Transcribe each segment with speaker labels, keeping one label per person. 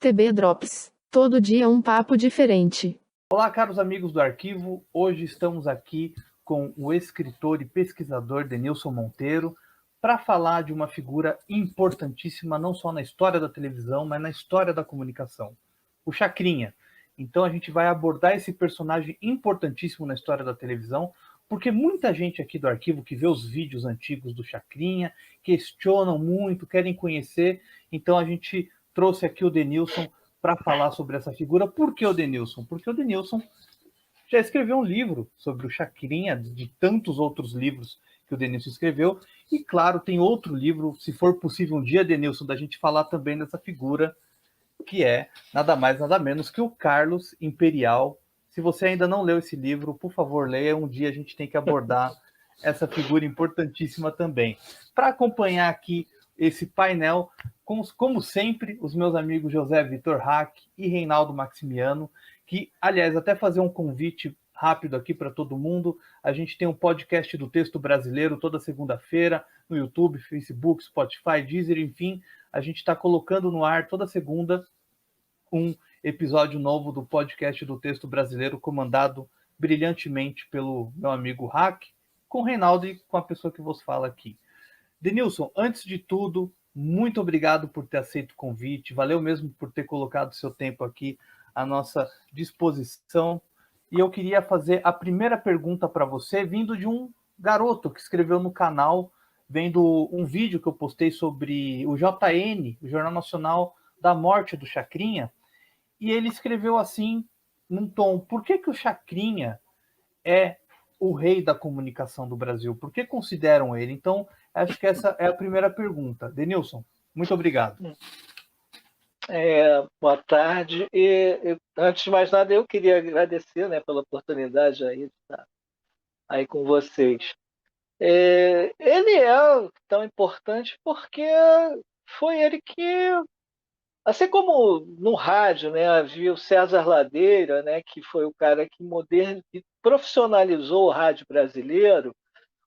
Speaker 1: STB Drops. Todo dia um papo diferente.
Speaker 2: Olá, caros amigos do arquivo. Hoje estamos aqui com o escritor e pesquisador Denilson Monteiro para falar de uma figura importantíssima não só na história da televisão, mas na história da comunicação, o Chacrinha. Então a gente vai abordar esse personagem importantíssimo na história da televisão, porque muita gente aqui do arquivo que vê os vídeos antigos do Chacrinha questionam muito, querem conhecer. Então a gente trouxe aqui o Denilson para falar sobre essa figura. Por que o Denilson? Porque o Denilson já escreveu um livro sobre o Chacrinha, de tantos outros livros que o Denilson escreveu. E, claro, tem outro livro, se for possível um dia, Denilson, da gente falar também dessa figura, que é nada mais, nada menos que o Carlos Imperial. Se você ainda não leu esse livro, por favor, leia. Um dia a gente tem que abordar essa figura importantíssima também. Para acompanhar aqui esse painel, como sempre, os meus amigos José Vitor Hack e Reinaldo Maximiano, que, aliás, até fazer um convite rápido aqui para todo mundo, a gente tem um podcast do Texto Brasileiro toda segunda-feira, no YouTube, Facebook, Spotify, Deezer, enfim, a gente está colocando no ar toda segunda um episódio novo do podcast do Texto Brasileiro, comandado brilhantemente pelo meu amigo Hack, com o Reinaldo e com a pessoa que vos fala aqui. Denilson, antes de tudo, muito obrigado por ter aceito o convite, valeu mesmo por ter colocado seu tempo aqui à nossa disposição. E eu queria fazer a primeira pergunta para você, vindo de um garoto que escreveu no canal, vendo um vídeo que eu postei sobre o JN, o Jornal Nacional da Morte do Chacrinha, e ele escreveu assim, num tom: por que o Chacrinha é o rei da comunicação do Brasil? Por que consideram ele? Então, acho que essa é a primeira pergunta. Denilson, muito obrigado.
Speaker 3: Boa tarde. Antes de mais nada, eu queria agradecer, né, pela oportunidade aí de estar aí com vocês. Ele é tão importante porque foi ele que, assim como no rádio, né, havia o César Ladeira, né, que foi o cara que profissionalizou o rádio brasileiro,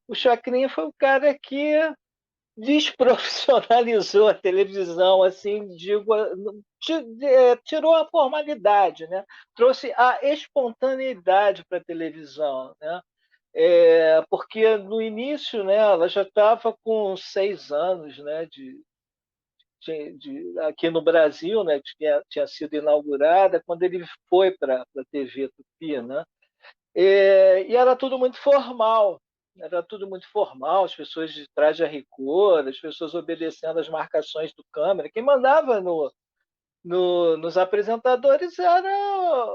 Speaker 3: o Chacrinha foi o cara que desprofissionalizou a televisão, assim, digo, tirou a formalidade, né? Trouxe a espontaneidade para a televisão, né? Porque no início, né, ela já estava com 6 anos, né, aqui no Brasil, né, tinha sido inaugurada quando ele foi para a TV Tupi, né? E era tudo muito formal. Era tudo muito formal, as pessoas de traje a rigor, as pessoas obedecendo às marcações do câmera. Quem mandava nos apresentadores era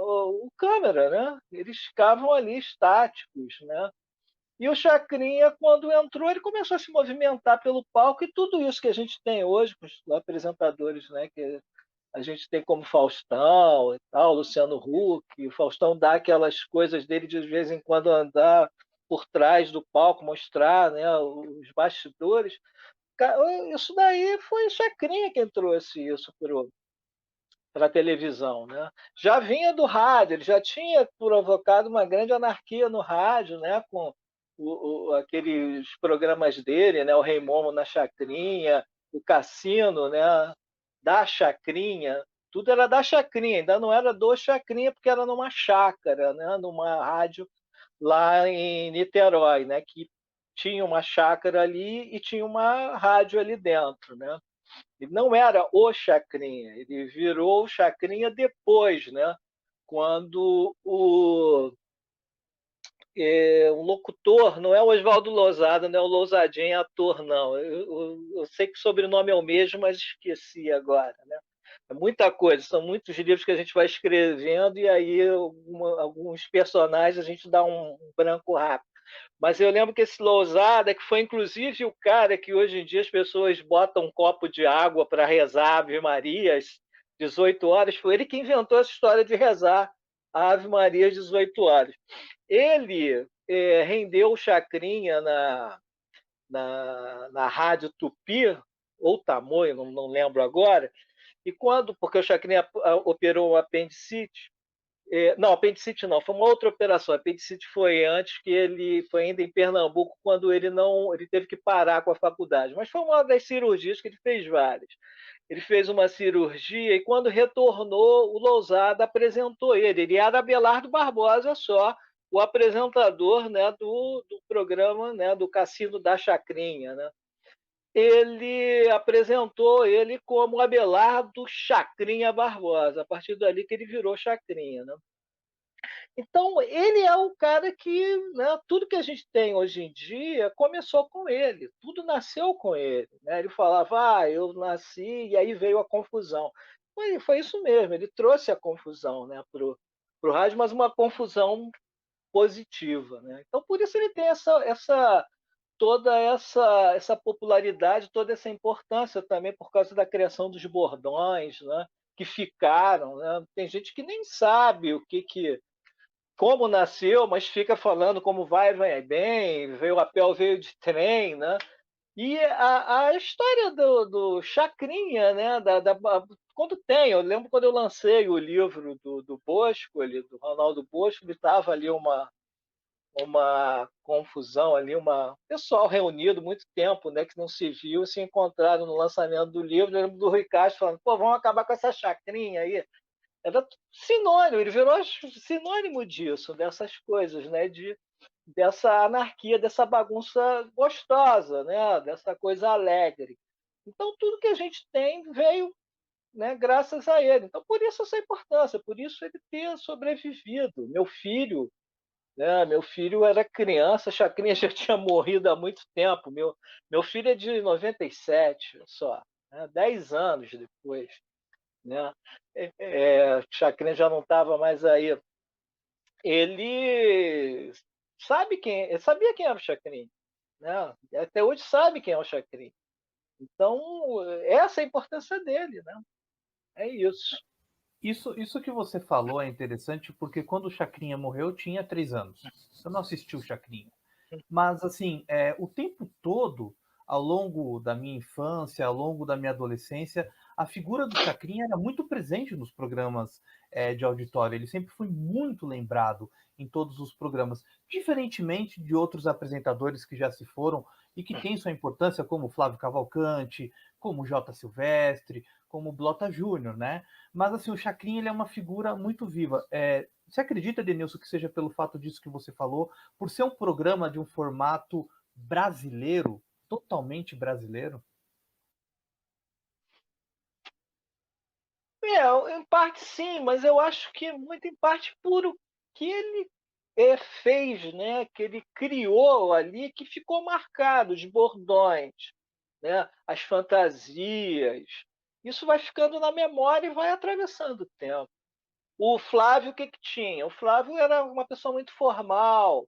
Speaker 3: o câmera, né? Eles ficavam ali estáticos, né? E o Chacrinha, quando entrou, ele começou a se movimentar pelo palco, e tudo isso que a gente tem hoje, com os apresentadores, né, que a gente tem como Faustão e tal, Luciano Huck. O Faustão dá aquelas coisas dele de vez em quando andar por trás do palco, mostrar, né, os bastidores. Isso daí foi o Chacrinha quem trouxe isso para a televisão, né? Já vinha do rádio, ele já tinha provocado uma grande anarquia no rádio, né, com aqueles programas dele, né, o Rei Momo na Chacrinha, o Cassino, né, da Chacrinha, tudo era da Chacrinha, ainda não era do Chacrinha, porque era numa chácara, né, numa rádio lá em Niterói, né, que tinha uma chácara ali e tinha uma rádio ali dentro, né? Ele não era o Chacrinha, ele virou o Chacrinha depois, né? Quando um locutor, não é o Oswaldo Lousada, não é o Lousadinho ator, não. Eu sei que o sobrenome é o mesmo, mas esqueci agora, né? É muita coisa, são muitos livros que a gente vai escrevendo e aí alguns personagens a gente dá um branco rápido. Mas eu lembro que esse Lousada, que foi inclusive o cara que hoje em dia as pessoas botam um copo de água para rezar Ave Maria às 18 horas, foi ele que inventou essa história de rezar a Ave Maria às 18 horas. Ele rendeu o Chacrinha na Rádio Tupi, ou Tamoio, não lembro agora, e porque o Chacrinha operou um apendicite, Não, apendicite não, foi uma outra operação. A apendicite foi antes, que ele foi ainda em Pernambuco, quando ele teve que parar com a faculdade. Mas foi uma das cirurgias que ele fez várias. Ele fez uma cirurgia e quando retornou, o Lousada apresentou ele. Ele era Abelardo Barbosa só, o apresentador, né, do programa, né, do Cassino da Chacrinha, né? Ele apresentou ele como Abelardo Chacrinha Barbosa. A partir dali que ele virou Chacrinha, né? Então, ele é o cara que, né, tudo que a gente tem hoje em dia começou com ele, tudo nasceu com ele. Né? Ele falava, eu nasci e aí veio a confusão. Foi isso mesmo, ele trouxe a confusão, né, para o rádio, mas uma confusão positiva. Né? Então, por isso ele tem toda essa popularidade, toda essa importância também por causa da criação dos bordões, né, que ficaram. Né? Tem gente que nem sabe como nasceu, mas fica falando como vai bem, veio a pé, veio de trem, né? E a história do Chacrinha, né? Quando tem, eu lembro quando eu lancei o livro do Bosco, do Ronaldo Bosco, estava ali uma confusão ali, pessoal reunido muito tempo, né, que não se viu, se encontraram no lançamento do livro. Eu lembro do Rui Castro falando, pô, vamos acabar com essa chacrinha aí. Era sinônimo, ele virou sinônimo disso, dessas coisas, né? Dessa anarquia, dessa bagunça gostosa, né? Dessa coisa alegre. Então, tudo que a gente tem veio, né, graças a ele. Então, por isso essa importância, por isso ele ter sobrevivido. Meu filho era criança, a Chacrinha já tinha morrido há muito tempo. Meu filho é de 97 só, né? 10 anos depois. Né? Chacrinha já não estava mais aí. Ele sabia quem era o Chacrinha, né? Até hoje sabe quem é o Chacrinha. Então, essa é a importância dele, né? É isso.
Speaker 2: Isso que você falou é interessante porque quando o Chacrinha morreu eu tinha 3 anos. Eu não assisti o Chacrinha. Mas, assim, o tempo todo, ao longo da minha infância, ao longo da minha adolescência, a figura do Chacrinha era muito presente nos programas de auditório. Ele sempre foi muito lembrado em todos os programas, diferentemente de outros apresentadores que já se foram e que têm sua importância, como Flávio Cavalcante, como J. Silvestre, como Blota Júnior, né? Mas, assim, o Chacrinha ele é uma figura muito viva. Você acredita, Denilson, que seja pelo fato disso que você falou, por ser um programa de um formato brasileiro, totalmente brasileiro?
Speaker 3: Em parte sim, mas eu acho que muito em parte por o que ele fez, né? Que ele criou ali, que ficou marcado, os bordões, né? As fantasias. Isso vai ficando na memória e vai atravessando o tempo. O Flávio, o que tinha? O Flávio era uma pessoa muito formal.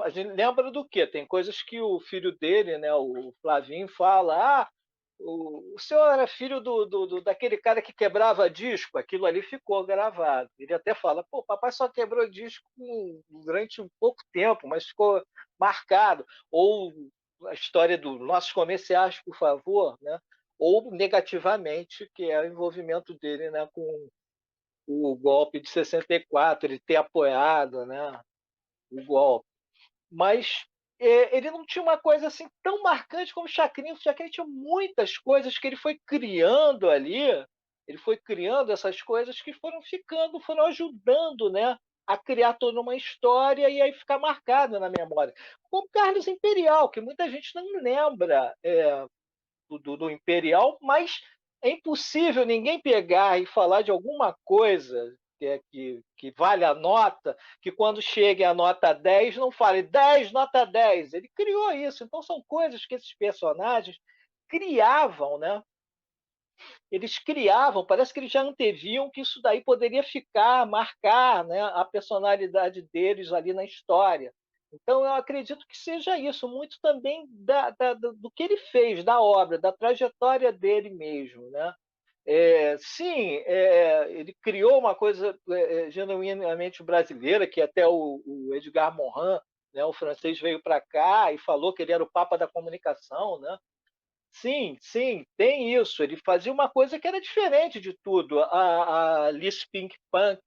Speaker 3: A gente lembra do quê? Tem coisas que o filho dele, né, o Flavinho, fala: o senhor era filho daquele cara que quebrava disco. Aquilo ali ficou gravado. Ele até fala: pô, papai só quebrou disco durante um pouco tempo, mas ficou marcado. Ou a história dos nossos comerciais, por favor, né? Ou negativamente, que é o envolvimento dele, né, com o golpe de 64, ele ter apoiado, né, o golpe. Mas ele não tinha uma coisa assim tão marcante como o Chacrinha. O Chacrinha tinha muitas coisas que ele foi criando ali. Ele foi criando essas coisas que foram ficando, foram ajudando, né, a criar toda uma história e aí ficar marcada na memória. Como Carlos Imperial, que muita gente não lembra do Imperial, mas é impossível ninguém pegar e falar de alguma coisa que vale a nota, que quando chegue a nota 10 não fale 10, nota 10. Ele criou isso. Então são coisas que esses personagens criavam, né? Eles criavam, parece que eles já anteviam que isso daí poderia marcar, né, a personalidade deles ali na história. Então, eu acredito que seja isso, muito também do que ele fez, da obra, da trajetória dele mesmo. Né? Sim, ele criou uma coisa genuinamente brasileira, que até o Edgar Morin, né, o francês, veio para cá e falou que ele era o papa da comunicação. Né? Sim, sim, tem isso. Ele fazia uma coisa que era diferente de tudo. A Alice Pink Punk,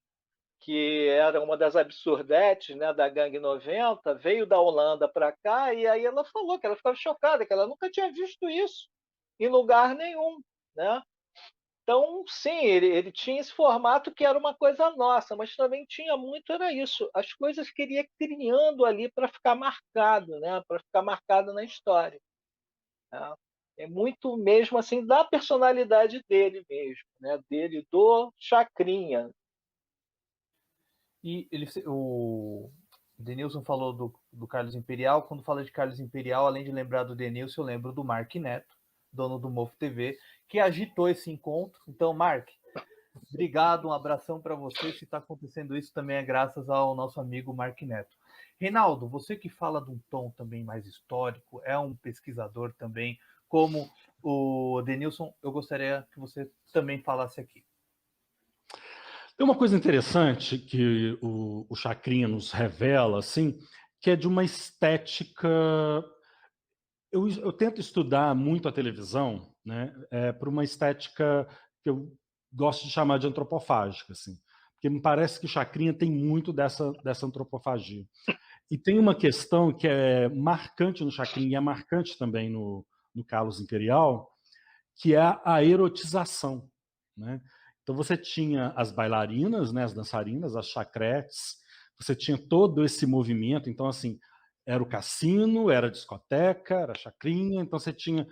Speaker 3: que era uma das absurdetes, né, da Gangue 90, veio da Holanda para cá, e aí ela falou que ela ficava chocada, que ela nunca tinha visto isso em lugar nenhum, né? Então, sim, ele tinha esse formato que era uma coisa nossa, mas também tinha muito, era isso, as coisas que ele ia criando ali para ficar marcado, né? Para ficar marcado na história. Né? É muito mesmo assim da personalidade dele mesmo, né? Dele, do Chacrinha.
Speaker 2: E o Denilson falou do Carlos Imperial. Quando fala de Carlos Imperial, além de lembrar do Denilson, eu lembro do Mark Neto, dono do Mofo TV, que agitou esse encontro. Então, Mark, obrigado, um abração para você. Se está acontecendo isso, também é graças ao nosso amigo Mark Neto. Reinaldo, você que fala de um tom também mais histórico, é um pesquisador também, como o Denilson, eu gostaria que você também falasse aqui.
Speaker 4: Tem uma coisa interessante que o Chacrinha nos revela, assim, que é de uma estética. Eu tento estudar muito a televisão, né, por uma estética que eu gosto de chamar de antropofágica, assim, porque me parece que o Chacrinha tem muito dessa antropofagia. E tem uma questão que é marcante no Chacrinha e é marcante também no Carlos Imperial, que é a erotização, né? Então você tinha as bailarinas, né, as dançarinas, as chacretes, você tinha todo esse movimento, então assim, era o cassino, era a discoteca, era a chacrinha, então você tinha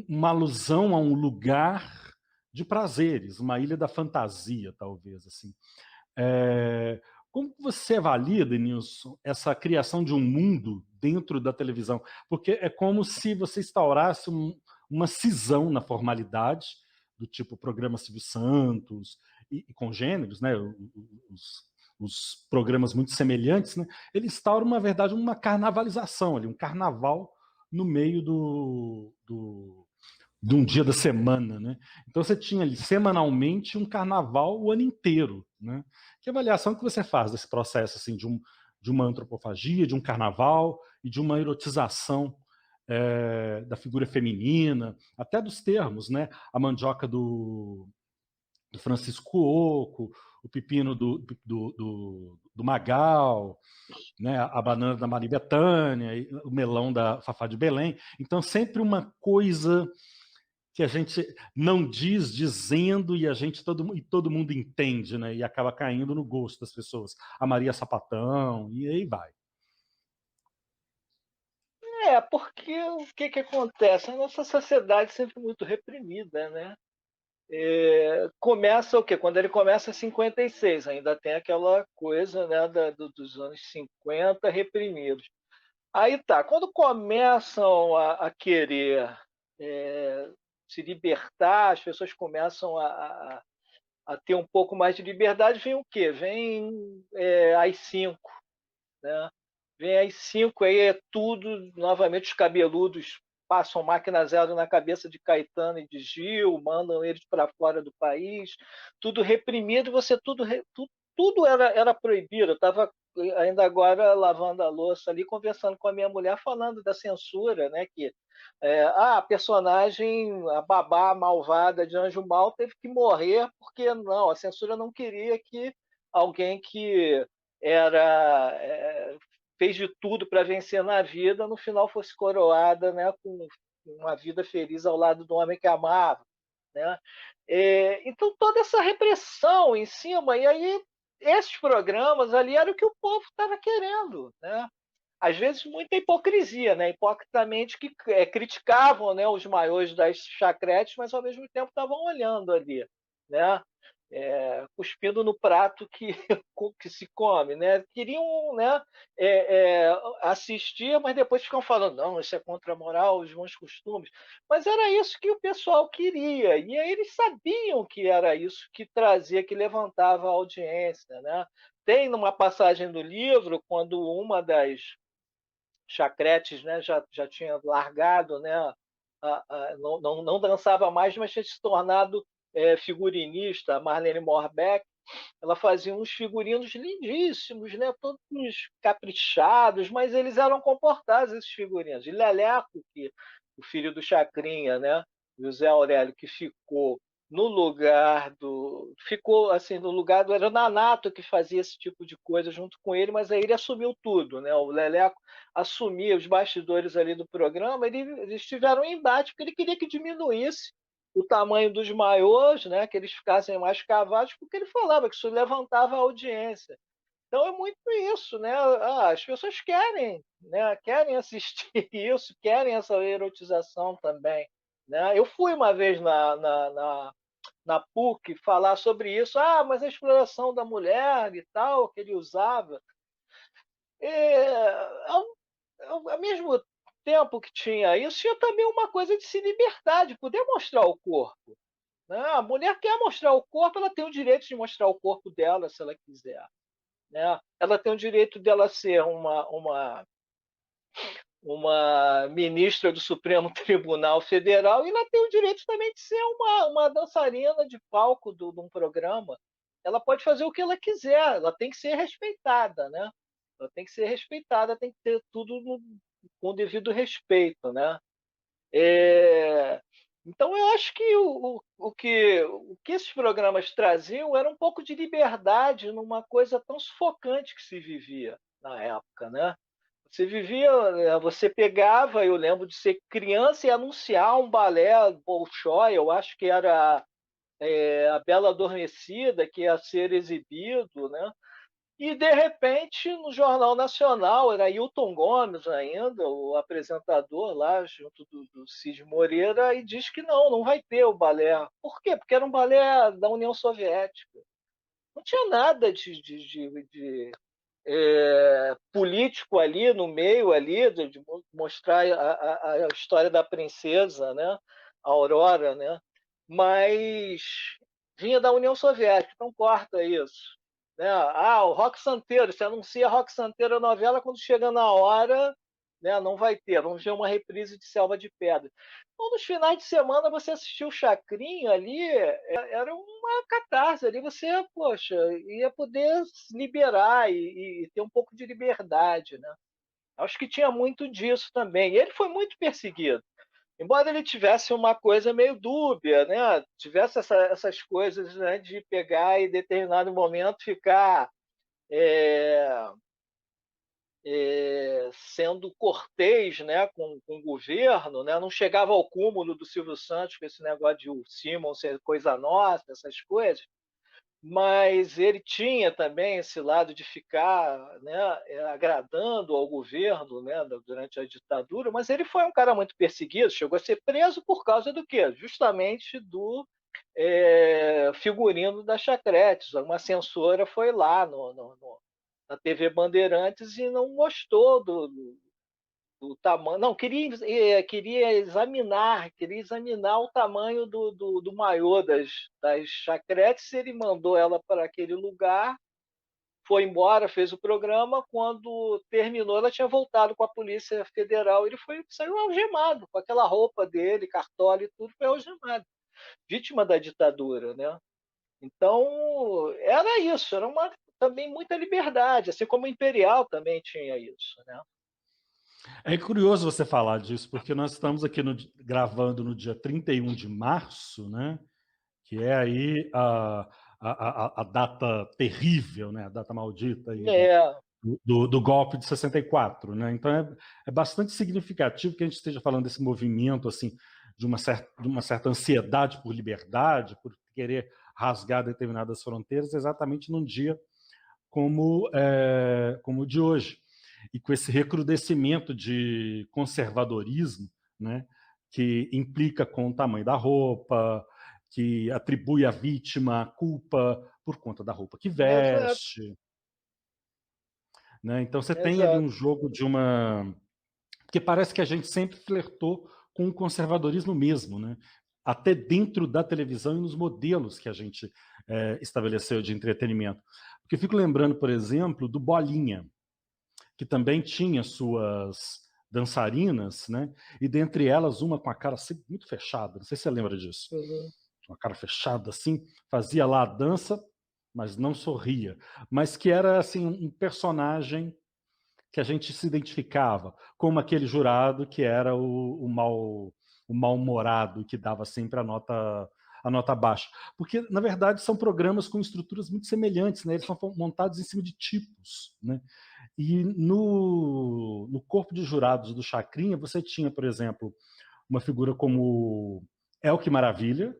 Speaker 4: uma alusão a um lugar de prazeres, uma ilha da fantasia, talvez, assim. Como você avalia, Denilson, essa criação de um mundo dentro da televisão? Porque é como se você instaurasse uma cisão na formalidade, do tipo programa Silvio Santos e congêneros, né? Os programas muito semelhantes, né? Ele instaura, na verdade, uma carnavalização ali, um carnaval no meio de um dia da semana, né? Então você tinha ali semanalmente um carnaval o ano inteiro, né? Que avaliação que você faz desse processo assim de uma antropofagia, de um carnaval e de uma erotização da figura feminina, até dos termos, né? A mandioca do Francisco Oco, o pepino do Magal, né? A banana da Maria Bethânia, o melão da Fafá de Belém. Então sempre uma coisa que a gente não diz dizendo e todo mundo entende, né? E acaba caindo no gosto das pessoas. A Maria Sapatão, e aí vai.
Speaker 3: Porque o que, que acontece? A nossa sociedade é sempre muito reprimida, né? Começa o quê? Quando ele começa em 56, ainda tem aquela coisa, né, dos anos 50 reprimidos. Aí tá, quando começam a querer se libertar, as pessoas começam a ter um pouco mais de liberdade, vem o quê? Vem as 5, né? Vem as 5, aí é tudo, novamente os cabeludos passam máquina zero na cabeça de Caetano e de Gil, mandam eles para fora do país, tudo reprimido, tudo era proibido. Eu estava ainda agora lavando a louça ali, conversando com a minha mulher, falando da censura, né? Que a personagem, a babá malvada de Anjo Mal, teve que morrer porque não, a censura não queria que alguém que fez de tudo para vencer na vida, no final fosse coroada, né, com uma vida feliz ao lado do homem que amava, né? Então toda essa repressão em cima, e aí esses programas ali era o que o povo estava querendo, né? Às vezes muita hipocrisia, né? Hipocritamente que criticavam, né, os maiores das chacretes, mas ao mesmo tempo estavam olhando ali, né? Cuspindo no prato que se come, né? Queriam, né, assistir, mas depois ficam falando, não, isso é contra a moral, os bons costumes. Mas era isso que o pessoal queria, e aí eles sabiam que era isso que trazia, que levantava a audiência, né? Tem numa passagem do livro, quando uma das chacretes, né, já tinha largado, né, não dançava mais, mas tinha se tornado figurinista, a Marlene Morbeck. Ela fazia uns figurinos lindíssimos, né, todos caprichados, mas eles eram comportados, esses figurinos. E Leleco, o filho do Chacrinha, né, José Aurélio, que ficou no lugar do... Ficou assim, no lugar do... Era o Nanato que fazia esse tipo de coisa junto com ele, mas aí ele assumiu tudo, né? O Leleco assumia os bastidores ali do programa, eles tiveram um embate, porque ele queria que diminuísse o tamanho dos maiôs, né? Que eles ficassem mais cavados, porque ele falava que isso levantava a audiência. Então é muito isso, né? As pessoas querem, né? Querem assistir isso, querem essa erotização também, né? Eu fui uma vez na PUC falar sobre isso. Ah, mas a exploração da mulher e tal que ele usava, ao mesmo tempo que tinha isso, tinha também uma coisa de se libertar, de poder mostrar o corpo, né? A mulher quer mostrar o corpo, ela tem o direito de mostrar o corpo dela se ela quiser, né? Ela tem o direito dela ser uma ministra do Supremo Tribunal Federal e ela tem o direito também de ser uma dançarina de palco de um programa. Ela pode fazer o que ela quiser, ela tem que ser respeitada, né? Ela tem que ser respeitada, tem que ter tudo com o devido respeito, né? Então, eu acho que o que esses programas traziam era um pouco de liberdade numa coisa tão sufocante que se vivia na época, né? Você pegava, eu lembro de ser criança e anunciar um balé Bolshoi, eu acho que era a Bela Adormecida, que ia ser exibido, né? E, de repente, no Jornal Nacional, era Hilton Gomes ainda, o apresentador lá, junto do Cid Moreira, e diz que não vai ter o balé. Por quê? Porque era um balé da União Soviética. Não tinha nada de político ali no meio ali, de mostrar a história da princesa, né? A Aurora, né? Mas vinha da União Soviética, então corta isso, né? O Rock Santeiro, você anuncia Rock Santeiro a novela, quando chega na hora, né, não vai ter, vamos ver uma reprise de Selva de Pedra. Então, nos finais de semana, você assistiu o Chacrinha ali, era uma catarse ali, você, poxa, ia poder se liberar e ter um pouco de liberdade, né? Acho que tinha muito disso também. E ele foi muito perseguido. Embora ele tivesse uma coisa meio dúbia, né? Tivesse essas coisas, né, de pegar e, em determinado momento, ficar sendo cortês, né, com o governo, né? Não chegava ao cúmulo do Silvio Santos com esse negócio de o Simon ser coisa nossa, essas coisas, mas ele tinha também esse lado de ficar, né, agradando ao governo, né, durante a ditadura, mas ele foi um cara muito perseguido, chegou a ser preso por causa do quê? Justamente do figurino da Chacretes. Uma censora foi lá na TV Bandeirantes e não gostou do tamanho. Não, queria examinar o tamanho do maiô das Chacretes. Ele mandou ela para aquele lugar, foi embora, fez o programa. Quando terminou, ela tinha voltado com a Polícia Federal. Ele saiu algemado, com aquela roupa dele, cartola e tudo, foi algemado, vítima da ditadura, né? Então, era isso, era também muita liberdade, assim como o Imperial também tinha isso, né?
Speaker 4: É curioso você falar disso, porque nós estamos aqui gravando no dia 31 de março, né? Que é aí a data terrível, né? A data maldita aí do golpe de 64, né? Então é bastante significativo que a gente esteja falando desse movimento assim de uma certa ansiedade por liberdade, por querer rasgar determinadas fronteiras, exatamente num dia como o de hoje, e com esse recrudescimento de conservadorismo, né, que implica com o tamanho da roupa, que atribui à vítima a culpa por conta da roupa que veste. Né? Então você tem ali um jogo de uma... Porque parece que a gente sempre flertou com o conservadorismo mesmo, né? Até dentro da televisão e nos modelos que a gente estabeleceu de entretenimento. Porque eu fico lembrando, por exemplo, do Bolinha, que também tinha suas dançarinas, né? E dentre elas uma com a cara assim, muito fechada, não sei se você lembra disso.
Speaker 3: Uhum.
Speaker 4: Uma cara fechada assim, fazia lá a dança, mas não sorria. Mas que era assim um personagem que a gente se identificava, como aquele jurado que era o mal-humorado, que dava sempre a nota baixa. Porque, na verdade, são programas com estruturas muito semelhantes, né? Eles são montados em cima de tipos, né? E no corpo de jurados do Chacrinha, você tinha, por exemplo, uma figura como Elke Maravilha,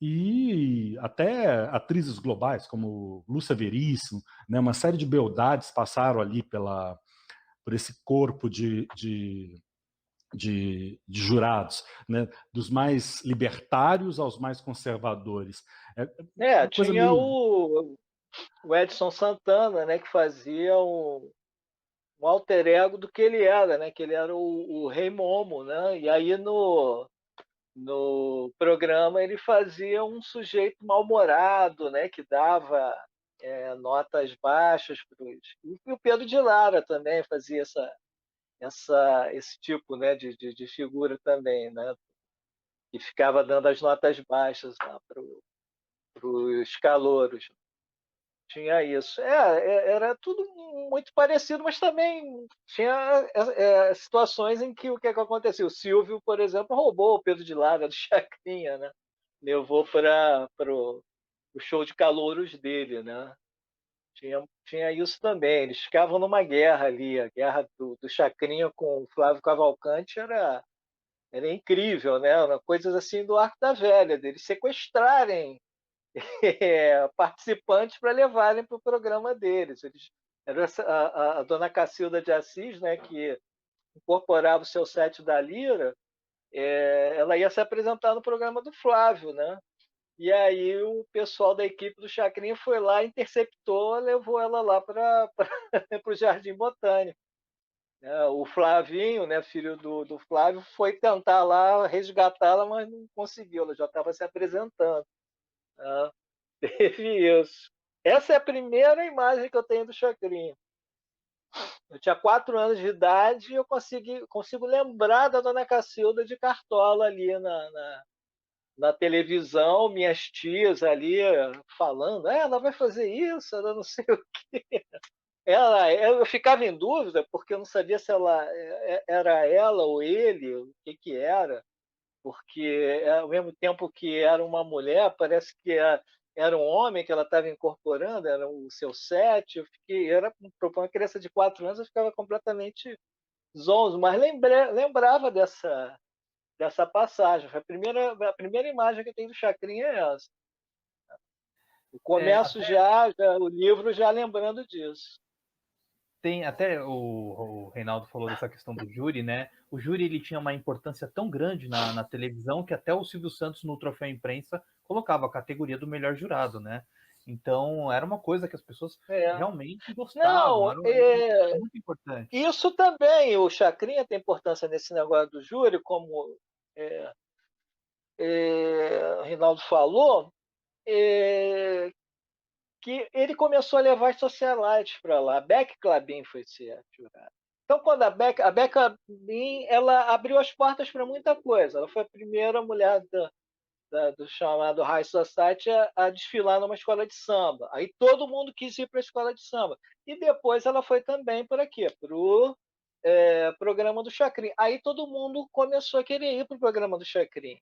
Speaker 4: e até atrizes globais, como Lúcia Veríssimo, né? Uma série de beldades passaram ali por esse corpo de jurados, né? Dos mais libertários aos mais conservadores. É uma coisa
Speaker 3: Tinha
Speaker 4: meio...
Speaker 3: o Edson Santana, né, que fazia um alter ego do que ele era, né, que ele era o Rei Momo, né, e aí no programa ele fazia um sujeito mal-humorado, né, que dava notas baixas para os... E o Pedro de Lara também fazia esse tipo, né, de figura também, né, que ficava dando as notas baixas lá para os calouros. Tinha isso. Era tudo muito parecido, mas também tinha situações em que o que aconteceu? O Silvio, por exemplo, roubou o Pedro de Lara do Chacrinha, né? Levou para o show de calouros dele, né? Tinha isso também. Eles ficavam numa guerra ali. A guerra do Chacrinha com o Flávio Cavalcante era incrível, né? Era coisas assim do Arco da Velha, deles sequestrarem participantes para levarem para o programa deles. Era a dona Cacilda de Assis, né, que incorporava o seu set da Lira, ela ia se apresentar no programa do Flávio, né? E aí o pessoal da equipe do Chacrinha foi lá, interceptou, levou ela lá para o Jardim Botânico. O Flavinho, né, filho do Flávio, foi tentar lá resgatá-la, mas não conseguiu, ela já estava se apresentando. Né? Teve isso. Essa é a primeira imagem que eu tenho do Chacrinha. Eu tinha 4 anos de idade e eu consigo lembrar da dona Cacilda de Cartola ali na televisão, minhas tias ali falando, ela vai fazer isso, ela não sei o quê. Eu ficava em dúvida porque eu não sabia se ela era ela ou ele, o que era, porque ao mesmo tempo que era uma mulher, parece que era um homem que ela estava incorporando, era o seu set. Para uma criança de 4 anos, eu ficava completamente zonzo, mas lembrava dessa passagem. A primeira imagem que eu tenho do Chacrinha é essa. Eu começo já o livro já lembrando disso.
Speaker 2: Tem até o Reinaldo falou dessa questão do júri, né? O júri ele tinha uma importância tão grande na televisão que até o Silvio Santos no Troféu Imprensa colocava a categoria do melhor jurado, né? Então era uma coisa que as pessoas realmente gostavam.
Speaker 3: Não,
Speaker 2: era muito importante.
Speaker 3: Isso também, o Chacrinha tem importância nesse negócio do júri, como o Reinaldo falou, que ele começou a levar as socialites para lá. A Beck Clabin foi ser jurada. Então, quando a Beck Clabin, ela abriu as portas para muita coisa. Ela foi a primeira mulher do chamado High Society a desfilar numa escola de samba. Aí todo mundo quis ir para a escola de samba. E depois ela foi também para quê? Para o programa do Chacrinha. Aí todo mundo começou a querer ir para o programa do Chacrinha.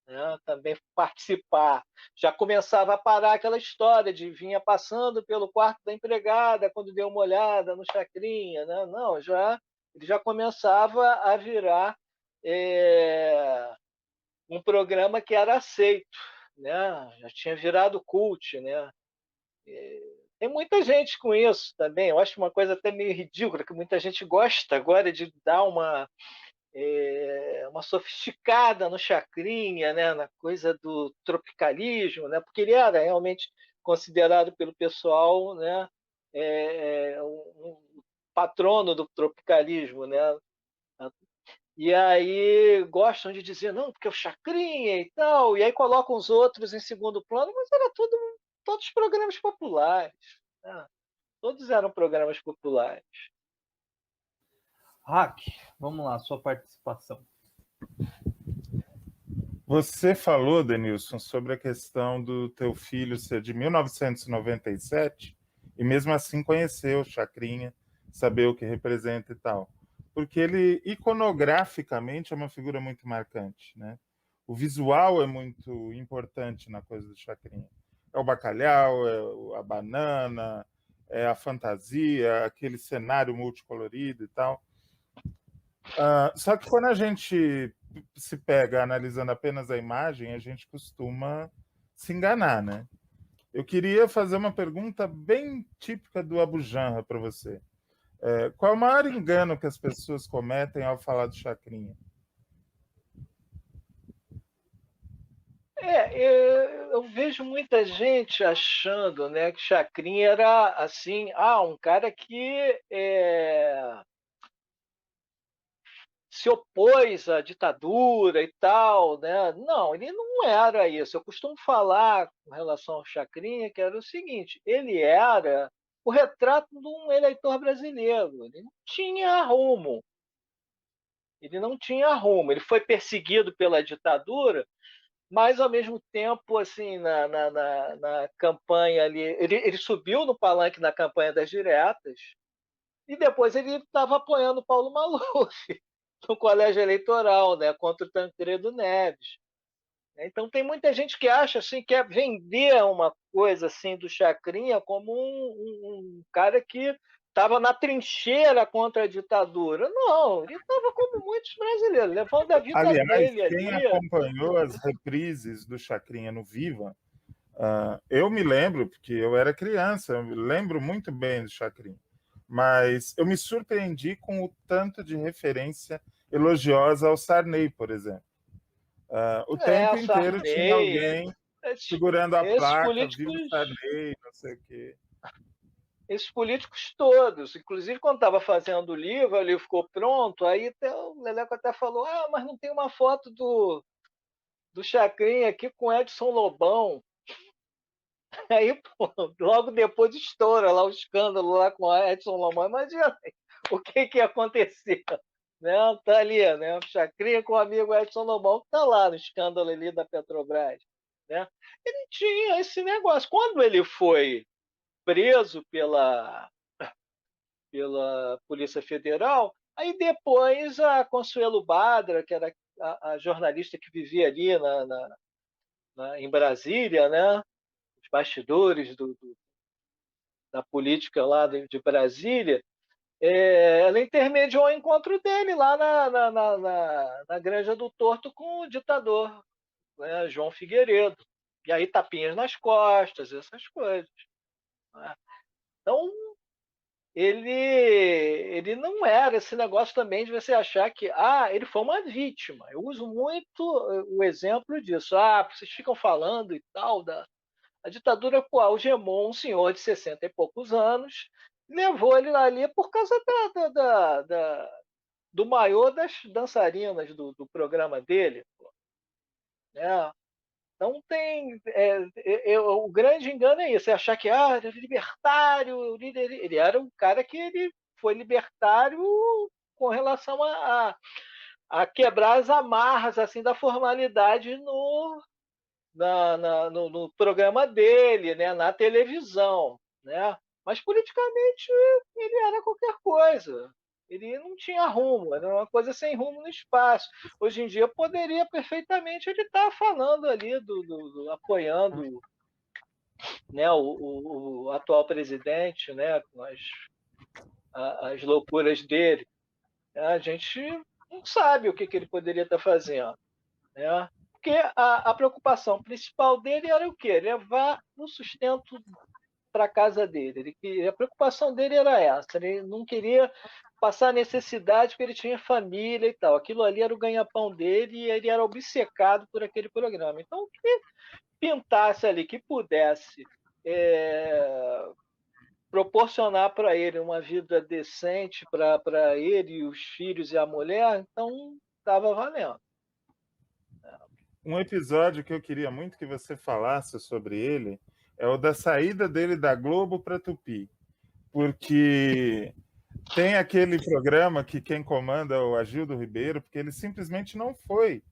Speaker 3: Né? Também participar. Já começava a parar aquela história de vinha passando pelo quarto da empregada quando deu uma olhada no Chacrinha. Né? Não, ele já começava a virar um programa que era aceito, né? Já tinha virado cult, né? Tem muita gente com isso também. Eu acho uma coisa até meio ridícula, que muita gente gosta agora de dar uma sofisticada no Chacrinha, né? Na coisa do tropicalismo, né? Porque ele era realmente considerado pelo pessoal, né? Um patrono do tropicalismo, né? E aí gostam de dizer, não, porque é o Chacrinha e tal, e aí colocam os outros em segundo plano, mas era todos programas populares. Né? Todos eram programas populares.
Speaker 2: Hack, vamos lá, sua participação.
Speaker 5: Você falou, Denilson, sobre a questão do teu filho ser de 1997 e mesmo assim conhecer o Chacrinha, saber o que representa e tal. Porque ele, iconograficamente, é uma figura muito marcante, né? o visual é muito importante na coisa do Chacrinha. É o bacalhau, é a banana, é a fantasia, aquele cenário multicolorido e tal. Só que quando a gente se pega analisando apenas a imagem, a gente costuma se enganar, né? Eu queria fazer uma pergunta bem típica do Abu Janra para você. Qual é o maior engano que as pessoas cometem ao falar do Chacrinha?
Speaker 3: Eu vejo muita gente achando, né, que Chacrinha era assim, um cara que se opôs à ditadura e tal, né? Não, ele não era isso. Eu costumo falar com relação ao Chacrinha que era o seguinte: ele era o retrato de um eleitor brasileiro. Ele não tinha rumo. Ele não tinha rumo. Ele foi perseguido pela ditadura, mas ao mesmo tempo, assim, na campanha ali, ele subiu no palanque na campanha das diretas e depois ele estava apoiando o Paulo Maluf no colégio eleitoral, né, contra o Tancredo Neves. Então tem muita gente que acha assim, quer vender uma coisa assim do Chacrinha como um cara que estava na trincheira contra a ditadura. Não, ele estava como muitos brasileiros, levando a vida
Speaker 5: Aliás,
Speaker 3: dele
Speaker 5: quem
Speaker 3: ali.
Speaker 5: acompanhou as reprises do Chacrinha no Viva, eu me lembro, porque eu era criança, eu me lembro muito bem do Chacrinha, mas eu me surpreendi com o tanto de referência elogiosa ao Sarney, por exemplo. O tempo inteiro
Speaker 3: Sarney,
Speaker 5: tinha alguém segurando a placa, viva o Sarney, não sei o quê.
Speaker 3: Esses políticos todos, inclusive quando estava fazendo o livro ficou pronto, aí o Leleco até falou, mas não tem uma foto do Chacrinha aqui com Edson Lobão. Aí, logo depois estoura lá o escândalo lá com a Edson Lobão. Imagina o que ia acontecer. Né? Tá ali, né? O Chacrinha com o amigo Edson Lobão, que tá lá no escândalo ali da Petrobras. Né? Ele tinha esse negócio. Quando ele foi preso pela Polícia Federal, aí depois a Consuelo Badra, que era a jornalista que vivia ali em Brasília, né? Os bastidores da política lá de Brasília, ela intermediou o encontro dele lá na Granja do Torto com o ditador, né, João Figueiredo. E aí tapinhas nas costas, essas coisas. Né? Então, ele não era esse negócio também de você achar que ele foi uma vítima. Eu uso muito o exemplo disso. Vocês ficam falando e tal a ditadura algemou um senhor de 60 e poucos anos, levou ele ali por causa do maior das dançarinas do programa dele. Né? Então tem. O grande engano é isso, é achar que ele é libertário, ele era um cara que ele foi libertário com relação a quebrar as amarras assim, da formalidade no programa dele, né, na televisão. Né? Mas politicamente ele era qualquer coisa. Ele não tinha rumo, era uma coisa sem rumo no espaço. Hoje em dia poderia perfeitamente ele estar falando ali, apoiando, né, o atual presidente, né, com as loucuras dele. A gente não sabe o que ele poderia estar fazendo. Né? Porque a preocupação principal dele era o quê? Levar o sustento para a casa dele. A preocupação dele era essa. Ele não queria passar necessidade porque ele tinha família e tal. Aquilo ali era o ganha-pão dele e ele era obcecado por aquele programa. Então, o que pintasse ali, que pudesse proporcionar para ele uma vida decente para ele, os filhos e a mulher, então estava valendo.
Speaker 5: Um episódio que eu queria muito que você falasse sobre ele é o da saída dele da Globo para Tupi, porque tem aquele programa que quem comanda é o Agildo Ribeiro, porque ele simplesmente não foi.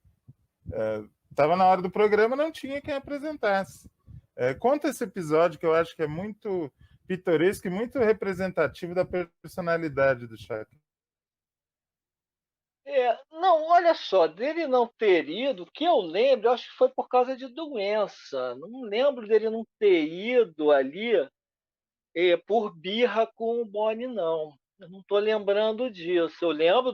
Speaker 5: Estava na hora do programa, não tinha quem apresentasse. Conta esse episódio que eu acho que é muito pitoresco e muito representativo da personalidade do Chacrinha.
Speaker 3: Não, olha só, dele não ter ido, que eu lembro, eu acho que foi por causa de doença. Não lembro dele não ter ido ali por birra com o Boni, não. Eu não estou lembrando disso. Eu lembro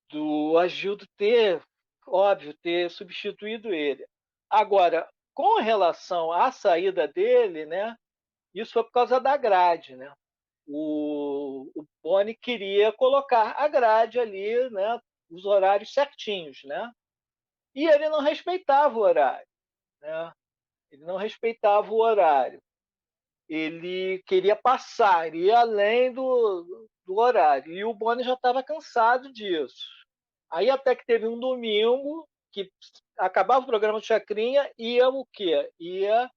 Speaker 3: do Agildo ter, óbvio, ter substituído ele. Agora, com relação à saída dele, né, isso foi por causa da grade, né? O Boni queria colocar a grade ali, né, os horários certinhos, né? E ele não respeitava o horário, né? Ele não respeitava o horário. Ele queria passar, ele ia além do horário. E o Boni já estava cansado disso. Aí até que teve um domingo que acabava o programa do Chacrinha, ia o quê? Ia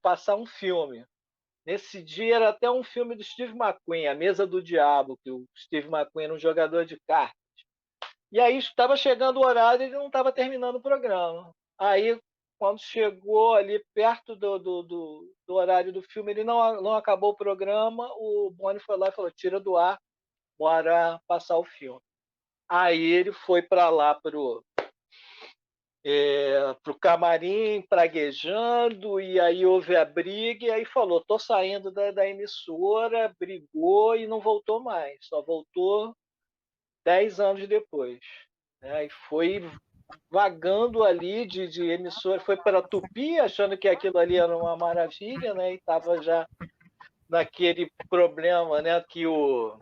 Speaker 3: passar um filme. Nesse dia era até um filme do Steve McQueen, A Mesa do Diabo, que o Steve McQueen era um jogador de cartas. E aí estava chegando o horário e ele não estava terminando o programa. Aí, quando chegou ali perto do horário do filme, ele não acabou o programa, o Boni foi lá e falou, tira do ar, bora passar o filme. Aí ele foi para lá, para o camarim, praguejando, e aí houve a briga, e aí falou, estou saindo da emissora, brigou e não voltou mais, só voltou 10 anos depois. Né? E foi vagando ali de emissora, foi para Tupi, achando que aquilo ali era uma maravilha, né? E estava já naquele problema, né? Que eu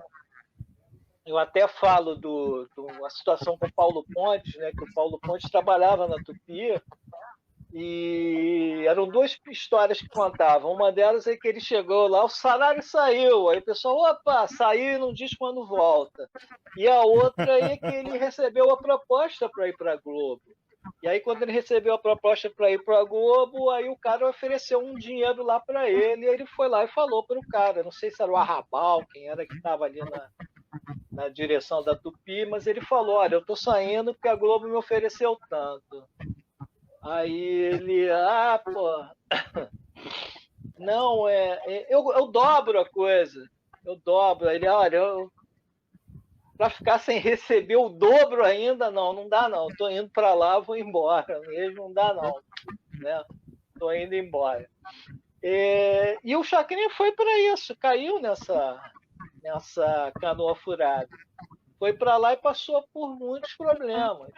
Speaker 3: até falo da situação com o Paulo Pontes, né? Que o Paulo Pontes trabalhava na Tupi e eram duas histórias que contavam. Uma delas é que ele chegou lá, o salário saiu, aí o pessoal, opa, saiu e não diz quando volta. E a outra é que ele recebeu a proposta para ir para a Globo. E aí, quando ele recebeu a proposta para ir para a Globo, aí o cara ofereceu um dinheiro lá para ele, e ele foi lá e falou para o cara, não sei se era o Arrabal, quem era que estava ali na direção da Tupi, mas ele falou, olha, eu estou saindo porque a Globo me ofereceu tanto. Aí ele, pô, não, eu dobro a coisa, eu dobro. Ele, olha, para ficar sem receber o dobro ainda, não dá não, estou indo para lá, vou embora, mesmo não dá não, né? Estou indo embora. E o Chacrinha foi para isso, caiu nessa canoa furada. Foi para lá e passou por muitos problemas.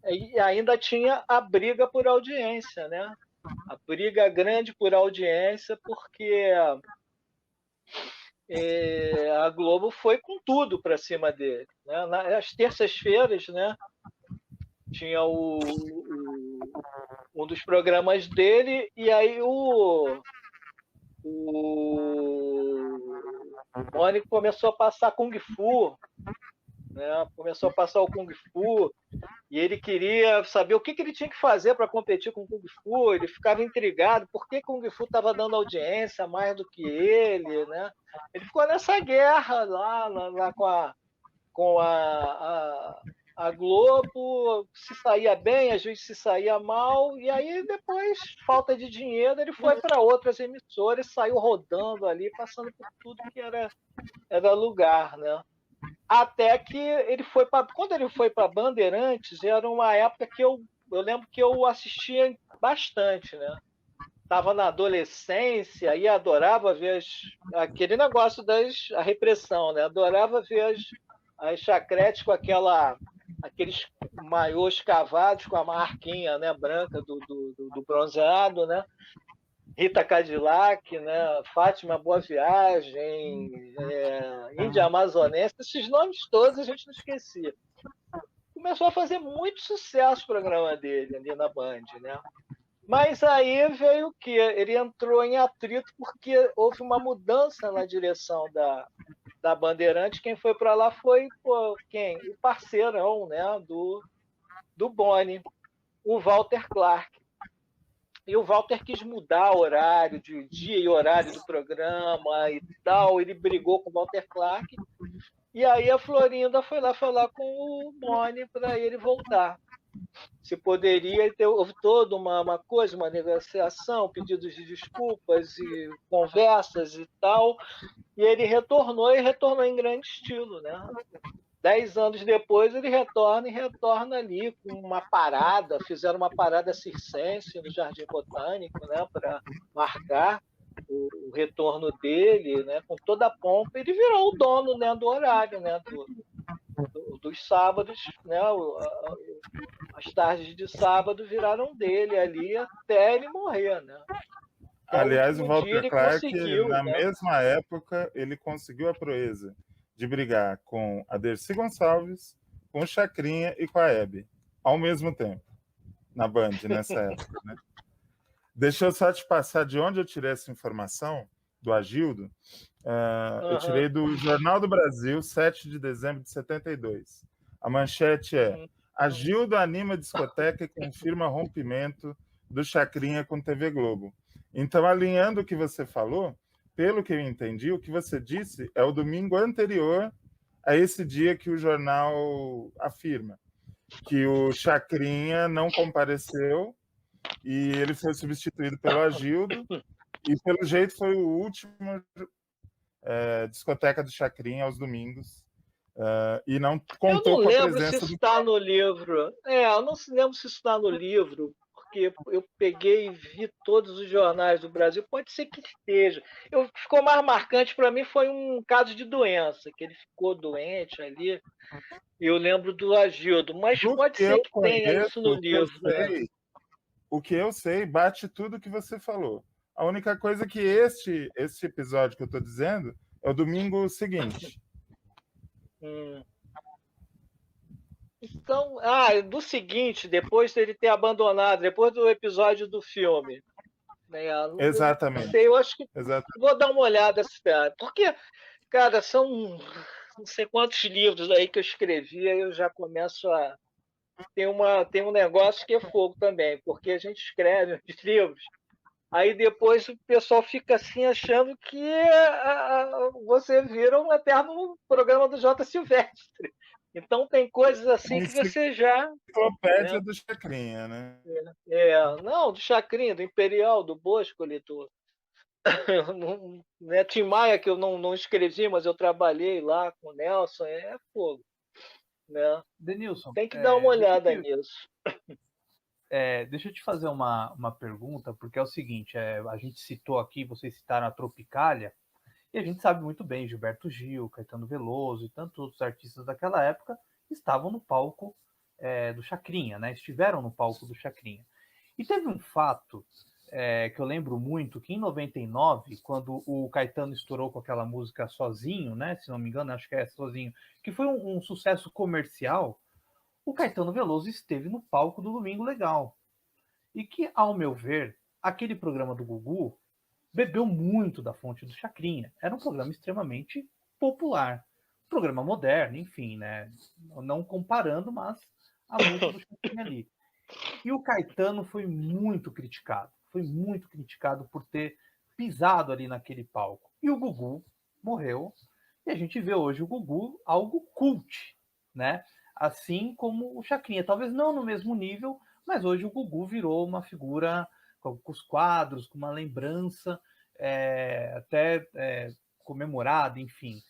Speaker 3: E ainda tinha a briga por audiência, né? A briga grande por audiência, porque a Globo foi com tudo para cima dele. Né? Nas terças-feiras, né? Tinha um dos programas dele, e aí o Boni começou a passar Kung Fu, né? Começou a passar o Kung Fu, e ele queria saber o que ele tinha que fazer para competir com o Kung Fu. Ele ficava intrigado por que Kung Fu estava dando audiência mais do que ele, né? Ele ficou nessa guerra lá com a Globo, se saía bem, às vezes se saía mal, e aí depois, falta de dinheiro, ele foi para outras emissoras, saiu rodando ali, passando por tudo que era lugar, né? Até que ele foi para... Quando ele foi para Bandeirantes, era uma época que eu lembro que eu assistia bastante, né? Estava na adolescência e adorava ver aquele negócio a repressão, né? Adorava ver as chacretes com aqueles maiôs cavados com a marquinha, né, branca do bronzeado, né? Rita Cadillac, né? Fátima Boa Viagem, Índia Amazonense, esses nomes todos a gente não esquecia. Começou a fazer muito sucesso o programa dele ali na Band, né? Mas aí veio o quê? Ele entrou em atrito porque houve uma mudança na direção da Bandeirante. Quem foi para lá foi quem? O parceirão, né, do Boni, o Walter Clark. E o Walter quis mudar o horário, de dia e horário do programa e tal. Ele brigou com o Walter Clark. E aí a Florinda foi lá falar com o Boni para ele voltar. Se poderia ter, houve toda uma coisa, uma negociação, pedidos de desculpas e conversas e tal. E ele retornou em grande estilo, né? 10 anos depois ele retorna e retorna ali com uma parada, fizeram uma parada circense no Jardim Botânico, né, para marcar o retorno dele, né, com toda a pompa. Ele virou o dono, né, do horário, né, dos sábados, né, as tardes de sábado viraram dele ali até ele morrer, né. Até
Speaker 5: Aliás, o
Speaker 3: último dia
Speaker 5: Walter
Speaker 3: ele
Speaker 5: Clark,
Speaker 3: conseguiu,
Speaker 5: na
Speaker 3: né?
Speaker 5: mesma época, ele conseguiu a proeza de brigar com a Dercy Gonçalves, com o Chacrinha e com a Hebe, ao mesmo tempo, na Band, nessa época, né? Deixa eu só te passar de onde eu tirei essa informação, do Agildo. Eu tirei do Jornal do Brasil, 7 de dezembro de 72. A manchete é: Agildo anima discoteca e confirma rompimento do Chacrinha com TV Globo. Então, alinhando o que você falou, pelo que eu entendi, o que você disse é o domingo anterior a esse dia que o jornal afirma que o Chacrinha não compareceu e ele foi substituído pelo Agildo, e pelo jeito foi o último discoteca do Chacrinha aos domingos, e não contou com a presença do...
Speaker 3: Eu não lembro se isso está no livro. Eu não lembro se isso está no livro, porque eu peguei e vi todos os jornais do Brasil. Pode ser que esteja. O que ficou mais marcante para mim foi um caso de doença, que ele ficou doente ali. Eu lembro do Agildo, mas
Speaker 5: Do
Speaker 3: pode
Speaker 5: que
Speaker 3: ser
Speaker 5: eu
Speaker 3: que tenha isso no livro.
Speaker 5: O que eu sei bate tudo que você falou. A única coisa é que este episódio que eu estou dizendo é o domingo seguinte.
Speaker 3: Então, do seguinte, depois dele ter abandonado, depois do episódio do filme. Né?
Speaker 5: Exatamente.
Speaker 3: Não sei, eu acho que
Speaker 5: Exatamente.
Speaker 3: vou dar uma olhada nessa. Porque, cara, são não sei quantos livros aí que eu escrevi, aí eu já começo a. Tem um negócio que é fogo também, porque a gente escreve os livros, aí depois o pessoal fica assim achando que você vira um eterno programa do J. Silvestre. Então tem coisas assim que você já.
Speaker 5: Enciclopédia do Chacrinha, né?
Speaker 3: Não, do Chacrinha, do Imperial, do Boscoli, né, Tim Maia, que eu não escrevi, mas eu trabalhei lá com o Nelson, é fogo. Né?
Speaker 2: Denilson,
Speaker 3: Tem que dar uma olhada
Speaker 2: deixa
Speaker 3: nisso.
Speaker 2: Deixa eu te fazer uma pergunta, porque é o seguinte, a gente citou aqui, vocês citaram a Tropicália, e a gente sabe muito bem, Gilberto Gil, Caetano Veloso e tantos outros artistas daquela época estavam no palco do Chacrinha, né? Estiveram no palco do Chacrinha. E teve um fato que eu lembro muito, que em 99, quando o Caetano estourou com aquela música Sozinho, né? Se não me engano, acho que é Sozinho, que foi um sucesso comercial, o Caetano Veloso esteve no palco do Domingo Legal. E que, ao meu ver, aquele programa do Gugu bebeu muito da fonte do Chacrinha. Era um programa extremamente popular. Programa moderno, enfim, né? Não comparando, mas a música do Chacrinha ali. E o Caetano foi muito criticado. Foi muito criticado por ter pisado ali naquele palco. E o Gugu morreu. E a gente vê hoje o Gugu algo cult, né? Assim como o Chacrinha. Talvez não no mesmo nível, mas hoje o Gugu virou uma figura com os quadros, com uma lembrança até comemorada, enfim.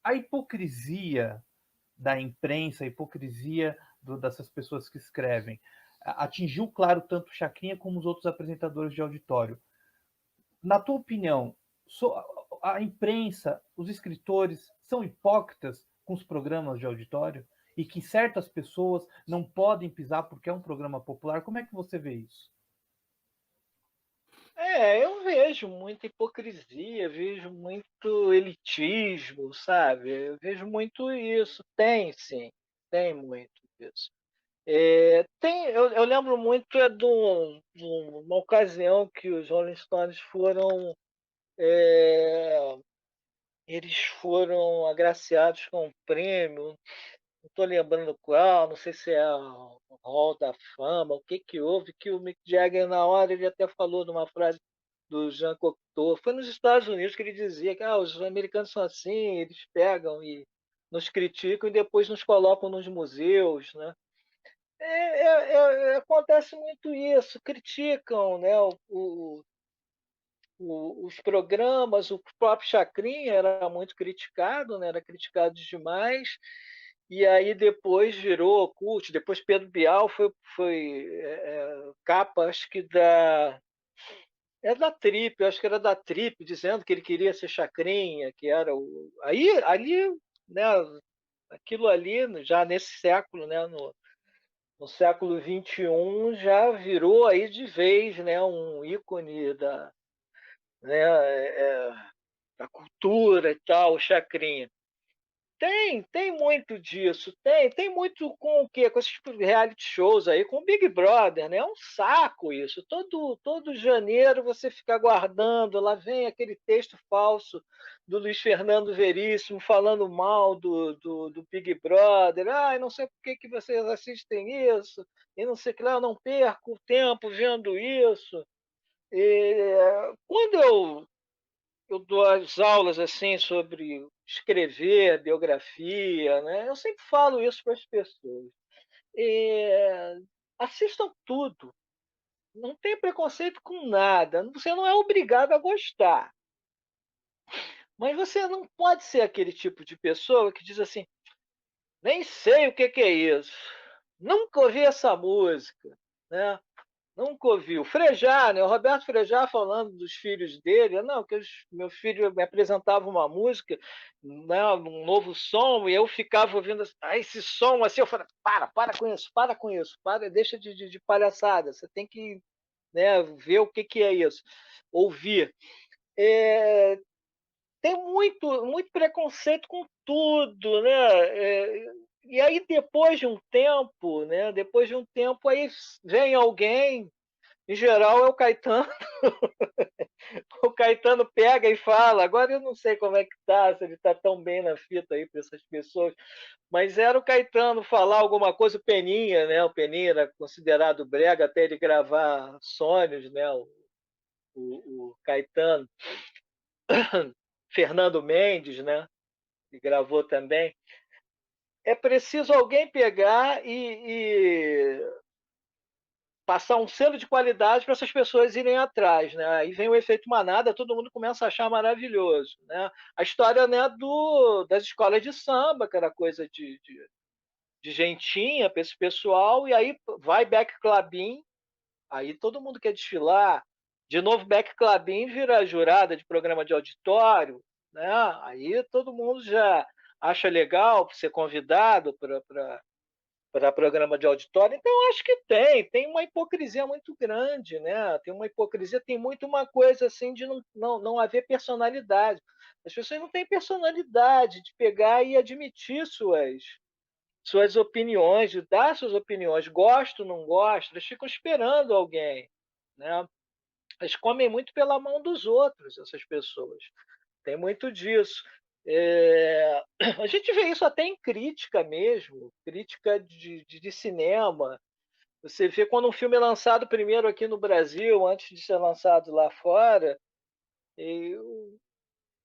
Speaker 2: A hipocrisia da imprensa, a hipocrisia dessas pessoas que escrevem, atingiu, claro, tanto o Chacrinha como os outros apresentadores de auditório. Na tua opinião, a imprensa, os escritores são hipócritas com os programas de auditório? E que certas pessoas não podem pisar porque é um programa popular? Como é que você vê isso?
Speaker 3: Eu vejo muita hipocrisia, vejo muito elitismo, sabe? Eu vejo muito isso. Tem, sim, tem muito isso. Eu lembro muito de uma ocasião que os Rolling Stones eles foram agraciados com um prêmio, não estou lembrando qual, não sei se é o Hall da Fama, o que houve, que o Mick Jagger, na hora, ele até falou numa frase do Jean Cocteau, foi nos Estados Unidos que ele dizia que os americanos são assim, eles pegam e nos criticam e depois nos colocam nos museus, né? Acontece muito isso, criticam, né, os programas, o próprio Chacrinha era muito criticado, né? Era criticado demais, e aí depois virou cult, depois Pedro Bial foi capa, acho que da Trip, acho que era da Trip, dizendo que ele queria ser Chacrinha, que era o... Aí, ali, né, aquilo ali, já nesse século, né, no século XXI, já virou aí de vez, né, um ícone né, da cultura e tal, o Chacrinha. Tem muito disso, tem muito com o quê? Com esses reality shows aí, com o Big Brother, né? É um saco isso. Todo janeiro você fica aguardando, lá vem aquele texto falso do Luiz Fernando Veríssimo falando mal do Big Brother. Ah, não sei por que vocês assistem isso, e não sei o que lá, eu não perco tempo vendo isso. Quando eu dou as aulas assim sobre escrever biografia, né? Eu sempre falo isso para as pessoas. É, assistam tudo. Não tem preconceito com nada. Você não é obrigado a gostar. Mas você não pode ser aquele tipo de pessoa que diz assim: nem sei o que é isso. Nunca ouvi essa música. Né? Nunca ouviu. Frejá, né? O Roberto Frejá falando dos filhos dele, não, que meu filho me apresentava uma música, né, um novo som, e eu ficava ouvindo esse som assim, eu falei, para com isso, deixa de palhaçada, você tem que, né, ver o que é isso, ouvir. É, tem muito preconceito com tudo, né? E aí depois de um tempo, aí vem alguém, em geral é o Caetano. O Caetano pega e fala. Agora eu não sei como é que tá, se ele tá tão bem na fita aí para essas pessoas, mas era o Caetano falar alguma coisa, o Peninha, né? O Peninha era considerado brega até ele gravar Sonhos, né? O Caetano. Fernando Mendes, né? Que gravou também. É preciso alguém pegar e passar um selo de qualidade para essas pessoas irem atrás, né? Aí vem o efeito manada, todo mundo começa a achar maravilhoso, né? A história, né, das escolas de samba, que era coisa de gentinha para esse pessoal, e aí vai Beck Clabin, aí todo mundo quer desfilar, de novo Beck Clabin vira jurada de programa de auditório, né? Aí todo mundo já acha legal ser convidado para programa de auditório. Então, eu acho que tem uma hipocrisia muito grande, né? Tem uma hipocrisia, tem muito uma coisa assim de não haver personalidade. As pessoas não têm personalidade de pegar e admitir suas opiniões, de dar suas opiniões, gosto, não gosto, elas ficam esperando alguém, né? Elas comem muito pela mão dos outros, essas pessoas. Tem muito disso. A gente vê isso até em crítica mesmo, crítica de cinema. Você vê quando um filme é lançado primeiro aqui no Brasil, antes de ser lançado lá fora, e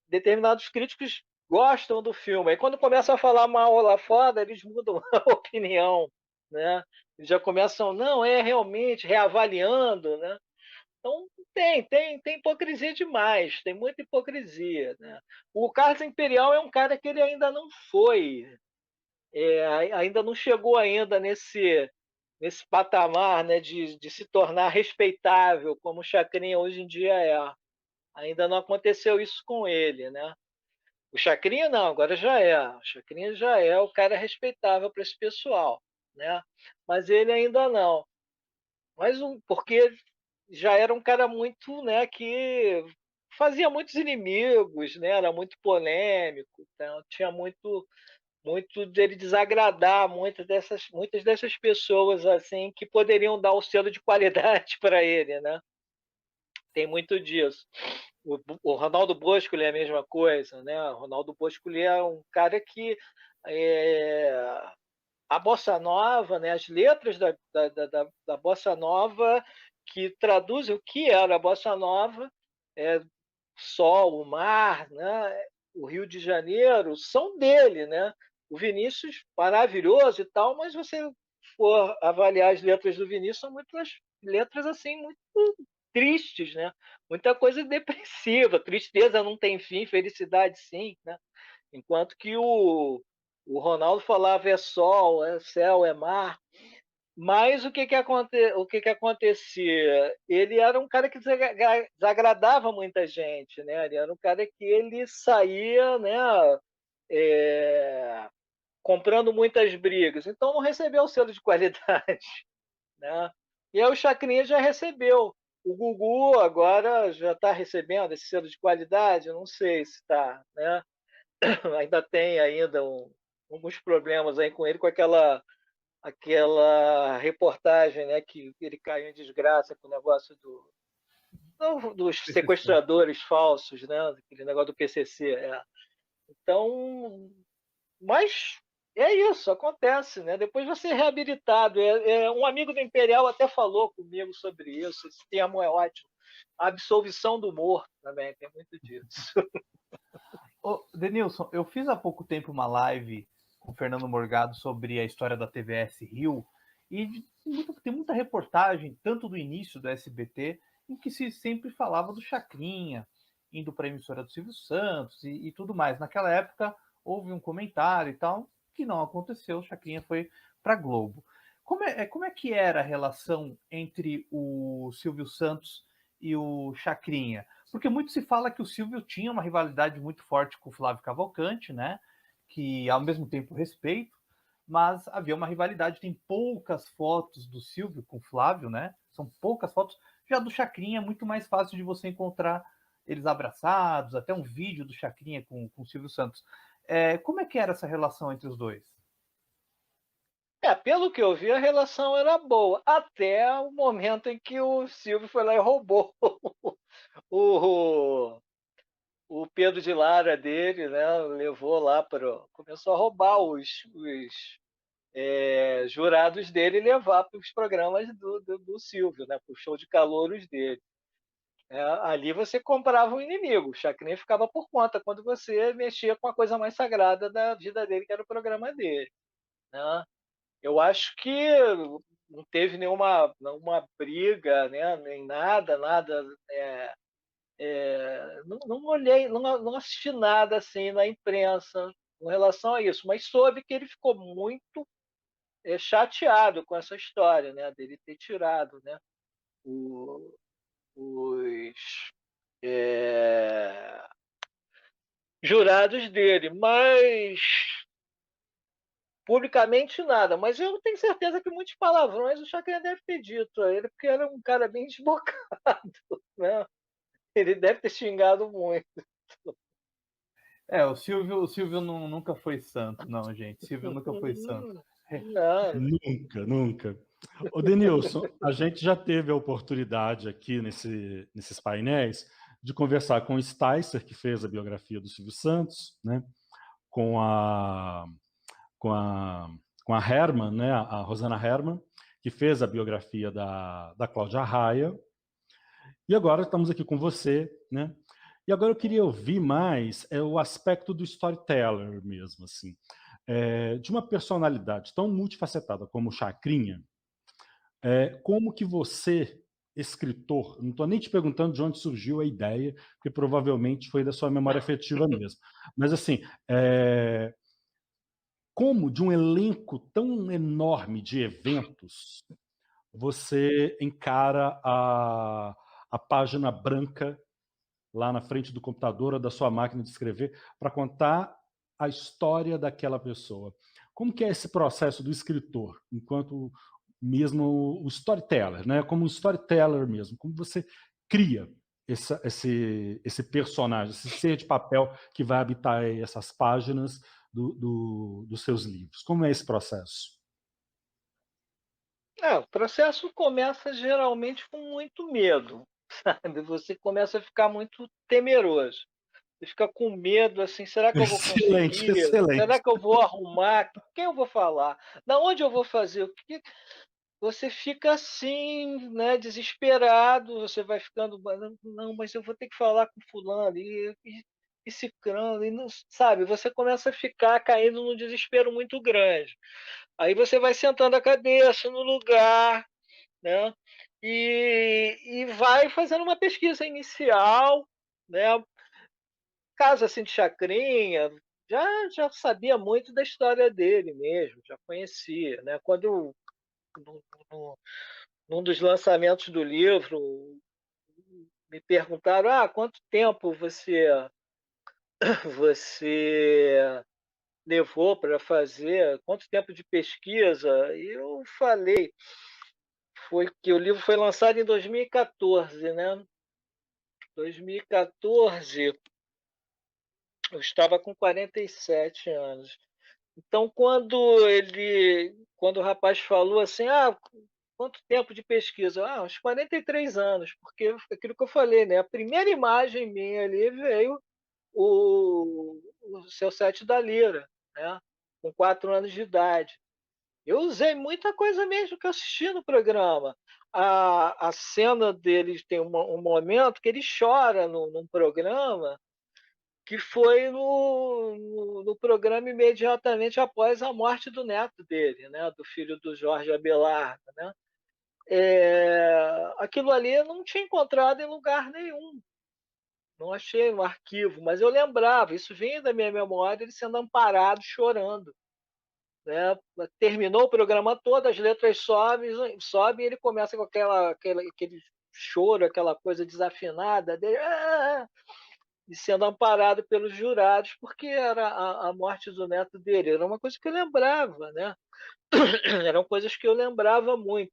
Speaker 3: determinados críticos gostam do filme. Aí quando começam a falar mal lá fora, eles mudam a opinião, né? Eles já começam, não, realmente, reavaliando, né? Então, tem hipocrisia demais, tem muita hipocrisia. Né? O Carlos Imperial é um cara que ele ainda não foi, ainda não chegou ainda nesse patamar, né, de se tornar respeitável, como o Chacrinha hoje em dia é. Ainda não aconteceu isso com ele. Né? O Chacrinha não, agora já é. O Chacrinha já é o cara respeitável para esse pessoal. Né? Mas ele ainda não. Porque já era um cara muito, né, que fazia muitos inimigos, né, era muito polêmico, então tinha muito dele desagradar muitas dessas pessoas assim que poderiam dar o selo de qualidade para ele, né? Tem muito disso. O Ronaldo Boscoli é a mesma coisa, né? O Ronaldo Boscoli é um cara que a bossa nova, né, as letras da bossa nova que traduzem o que era a bossa nova, sol, o mar, né, o Rio de Janeiro, são dele, né? O Vinícius, maravilhoso e tal, mas você for avaliar as letras do Vinícius, são muitas letras assim, muito tristes, né? Muita coisa depressiva, tristeza não tem fim, felicidade sim, né? Enquanto que o Ronaldo falava é sol, é céu, é mar. Mas o que que acontecia? Ele era um cara que desagradava muita gente, né? Ele era um cara que ele saía, né? é, comprando muitas brigas, então não recebeu o selo de qualidade, né? E aí o Chacrinha já recebeu. O Gugu agora já está recebendo esse selo de qualidade, não sei se está, né? Ainda tem ainda alguns problemas aí com ele, com aquela reportagem, né, que ele caiu em desgraça com o negócio dos
Speaker 2: PCC.
Speaker 3: sequestradores falsos, né, aquele negócio do PCC. Então, mas é isso, acontece, né? Depois você é reabilitado. Um amigo do Imperial até falou comigo sobre isso. Esse termo é ótimo. A absolvição do morto também, tem muito disso.
Speaker 2: Ô, Denilson, eu fiz há pouco tempo uma live com o Fernando Morgado sobre a história da TVS Rio e tem muita reportagem, tanto do início do SBT, em que se sempre falava do Chacrinha, indo para a emissora do Silvio Santos e tudo mais. Naquela época houve um comentário e tal, que não aconteceu, o Chacrinha foi para Globo. Como é que era a relação entre o Silvio Santos e o Chacrinha? Porque muito se fala que o Silvio tinha uma rivalidade muito forte com o Flávio Cavalcante, né? Que ao mesmo tempo respeito, mas havia uma rivalidade. Tem poucas fotos do Silvio com o Flávio, né? São poucas fotos. Já do Chacrinha é muito mais fácil de você encontrar eles abraçados, até um vídeo do Chacrinha com o Silvio Santos. Como é que era essa relação entre os dois?
Speaker 3: Pelo que eu vi, a relação era boa, até o momento em que o Silvio foi lá e roubou o, o Pedro de Lara dele, né? Levou lá para. Começou a roubar os jurados dele e levar para os programas do Silvio, né? Para o show de calouros dele. Ali você comprava um inimigo, o Chacrinha ficava por conta quando você mexia com a coisa mais sagrada da vida dele, que era o programa dele, né? Eu acho que não teve nenhuma briga, né? Nem nada. Não olhei, não assisti nada assim na imprensa com relação a isso, mas soube que ele ficou muito chateado com essa história, né? Dele ter tirado, né? Os é, jurados dele, mas publicamente nada, mas eu tenho certeza que muitos palavrões o Chacrinha deve ter dito a ele, porque era um cara bem desbocado, né? Ele deve ter xingado muito.
Speaker 2: O Silvio nunca foi santo, não, gente. Silvio nunca foi santo.
Speaker 3: Não.
Speaker 4: Nunca, nunca. Ô, Denilson, a gente já teve a oportunidade aqui nesses painéis de conversar com o Sticer, que fez a biografia do Silvio Santos, né? com a Herman, né? A Rosana Herman, que fez a biografia da Cláudia Raia. E agora estamos aqui com você, né? E agora eu queria ouvir mais o aspecto do storyteller mesmo, assim. De uma personalidade tão multifacetada como o Chacrinha, como que você, escritor, não estou nem te perguntando de onde surgiu a ideia, porque provavelmente foi da sua memória afetiva mesmo, mas assim, como de um elenco tão enorme de eventos, você encara a página branca lá na frente do computador ou da sua máquina de escrever para contar a história daquela pessoa. Como que é esse processo do escritor, enquanto mesmo o storyteller, né? Como um storyteller mesmo, como você cria esse personagem, esse ser de papel que vai habitar essas páginas dos seus livros? Como é esse processo?
Speaker 3: O processo começa geralmente com muito medo, sabe? Você começa a ficar muito temeroso. Você fica com medo, assim, será que eu vou
Speaker 4: Excelente,
Speaker 3: conseguir?
Speaker 4: excelente.
Speaker 3: Será que eu vou arrumar? Quem eu vou falar? Da onde eu vou fazer? Você fica assim, né, desesperado, você vai ficando, não, mas eu vou ter que falar com fulano e ciclano, e não, sabe? Você começa a ficar caindo num desespero muito grande. Aí você vai sentando a cabeça no lugar, né? e vai fazendo uma pesquisa inicial, né? Caso assim de Chacrinha, já sabia muito da história dele mesmo, já conhecia, né? Quando no, no, num dos lançamentos do livro me perguntaram: quanto tempo você levou para fazer, quanto tempo de pesquisa? E eu falei, foi que o livro foi lançado em 2014, né? 2014, eu estava com 47 anos. Então, quando o rapaz falou assim, quanto tempo de pesquisa? Uns 43 anos, porque aquilo que eu falei, né? A primeira imagem minha ali veio o Seu Sete da Lira, né? Com 4 anos de idade. Eu usei muita coisa mesmo que eu assisti no programa. A cena dele tem um momento que ele chora num programa que foi no programa imediatamente após a morte do neto dele, né, do filho do Jorge Abelardo, né? Aquilo ali eu não tinha encontrado em lugar nenhum, não achei no arquivo, mas eu lembrava, isso vinha da minha memória, ele sendo amparado, chorando, né? Terminou o programa todo, as letras sobem e ele começa com aquele choro, aquela coisa desafinada dele, e sendo amparado pelos jurados, porque era a morte do neto dele. Era uma coisa que eu lembrava, né? Eram coisas que eu lembrava muito.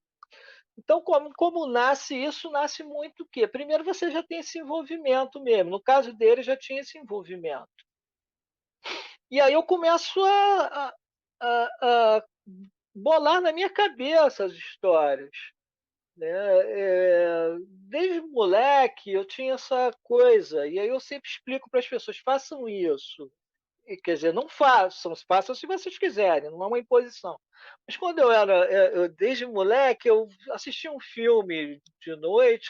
Speaker 3: Então, como nasce isso? Nasce muito o quê? Primeiro, você já tem esse envolvimento mesmo. No caso dele, já tinha esse envolvimento. E aí eu começo a bolar na minha cabeça as histórias, né? Desde moleque eu tinha essa coisa, e aí eu sempre explico para as pessoas: façam isso. Quer dizer, não façam, façam se vocês quiserem, não é uma imposição. Mas quando desde moleque, eu assistia um filme de noite,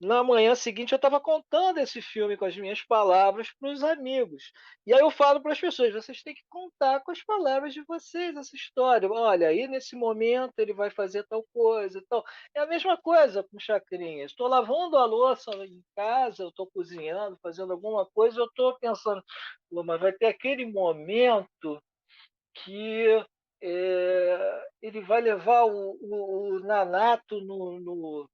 Speaker 3: na manhã seguinte eu estava contando esse filme com as minhas palavras para os amigos. E aí eu falo para as pessoas: vocês têm que contar com as palavras de vocês essa história. Olha, aí nesse momento ele vai fazer tal coisa e tal. É a mesma coisa com Chacrinha. Estou lavando a louça em casa, eu estou cozinhando, fazendo alguma coisa, eu estou pensando: mas vai ter aquele momento que ele vai levar o Nanato no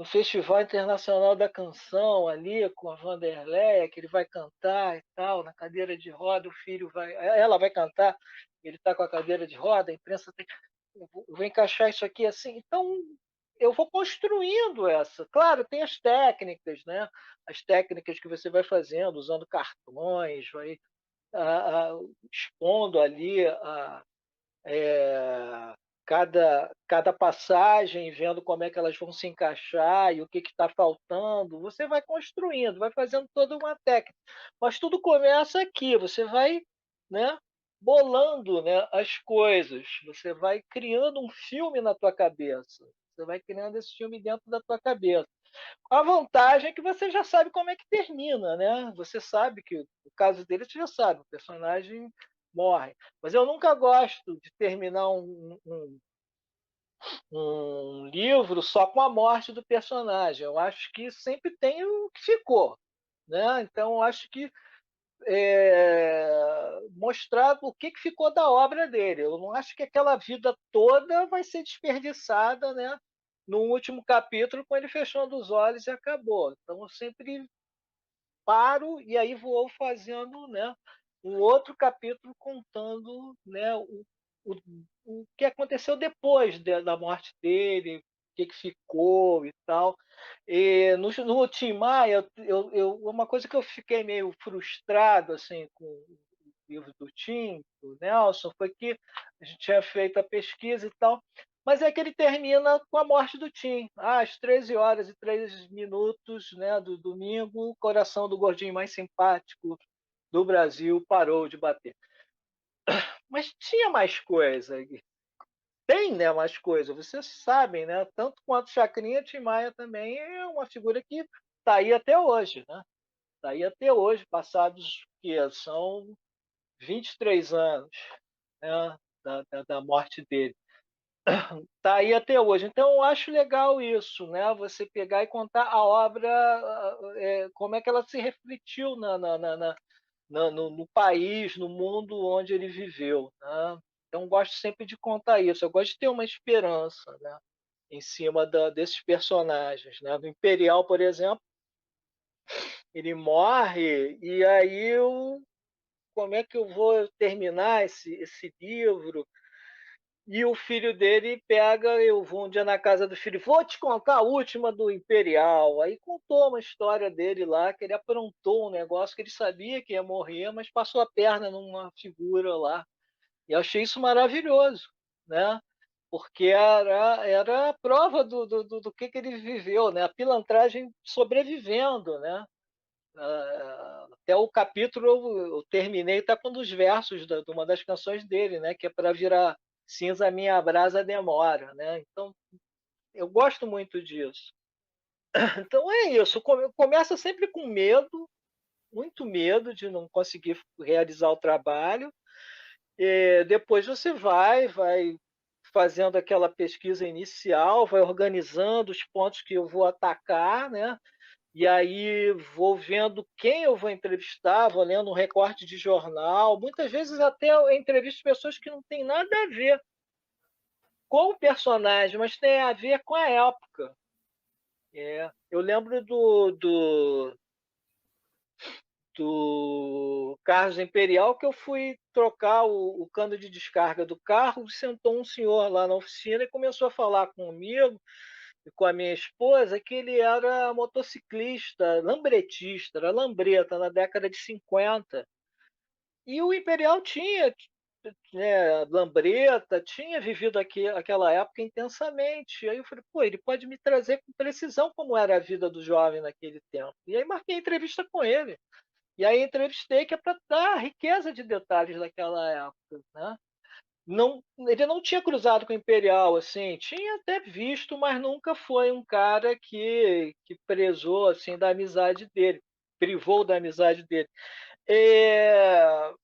Speaker 3: Festival Internacional da Canção ali com a Vanderleia, que ele vai cantar e tal, na cadeira de roda, ela vai cantar, ele está com a cadeira de roda, a imprensa tem, eu vou encaixar isso aqui assim. Então, eu vou construindo essa. Claro, tem as técnicas, né? As técnicas que você vai fazendo, usando cartões, vai expondo ali cada passagem, vendo como é que elas vão se encaixar e o que está faltando. Você vai construindo, vai fazendo toda uma técnica. Mas tudo começa aqui, você vai, né, bolando, né, as coisas, você vai criando um filme na tua cabeça. Você vai criando esse filme dentro da tua cabeça. A vantagem é que você já sabe como é que termina, né? Você sabe que o caso dele, você já sabe, o personagem morre. Mas eu nunca gosto de terminar um livro só com a morte do personagem. Eu acho que sempre tem o que ficou, né? Então, eu acho que mostrar o que ficou da obra dele. Eu não acho que aquela vida toda vai ser desperdiçada, né? No último capítulo, com ele fechando os olhos e acabou. Então, eu sempre paro e aí vou fazendo, né, um outro capítulo contando, né, o, o que aconteceu depois da morte dele, o que ficou e tal. E no Tim Maia, uma coisa que eu fiquei meio frustrado assim com o livro do Tim, do Nelson, foi que a gente tinha feito a pesquisa e tal, mas é que ele termina com a morte do Tim. Às 13h03, né, do domingo, o coração do gordinho mais simpático do Brasil parou de bater. Mas tinha mais coisa. Tem, né, mais coisa. Vocês sabem, né? Tanto quanto Chacrinha, Tim Maia também é uma figura que está aí até hoje, né? Está aí até hoje, passados que são 23 anos, né, da morte dele. tá aí até hoje. Então, eu acho legal isso, né? Você pegar e contar a obra, como é que ela se refletiu no país, no mundo onde ele viveu, né? Então, gosto sempre de contar isso. Eu gosto de ter uma esperança, né? Em cima desses personagens, né? O Imperial, por exemplo, ele morre e aí como é que eu vou terminar esse livro? E o filho dele pega, eu vou um dia na casa do filho, vou te contar a última do Imperial. Aí contou uma história dele lá, que ele aprontou um negócio que ele sabia que ia morrer, mas passou a perna numa figura lá. E eu achei isso maravilhoso, né? Porque era a prova do que ele viveu, né? A pilantragem sobrevivendo, né? Até o capítulo eu terminei, tá com um dos versos de uma das canções dele, né? Que é para virar cinza minha brasa demora, né? Então eu gosto muito disso. Então é isso. Começa sempre com medo, muito medo de não conseguir realizar o trabalho. E depois você vai fazendo aquela pesquisa inicial, vai organizando os pontos que eu vou atacar, né? E aí vou vendo quem eu vou entrevistar, vou lendo um recorte de jornal. Muitas vezes até eu entrevisto pessoas que não têm nada a ver com o personagem, mas tem a ver com a época. Eu lembro do Carlos Imperial, que eu fui trocar o cano de descarga do carro, sentou um senhor lá na oficina e começou a falar comigo e com a minha esposa que ele era motociclista, lambretista, era lambreta na década de 50. E o Imperial tinha, né, lambreta, tinha vivido aquela época intensamente. Aí eu falei, pô, ele pode me trazer com precisão como era a vida do jovem naquele tempo. E aí marquei entrevista com ele. E aí entrevistei que é para dar a riqueza de detalhes daquela época, né? Não, ele não tinha cruzado com o Imperial, assim, tinha até visto, mas nunca foi um cara que prezou assim da amizade dele, privou da amizade dele.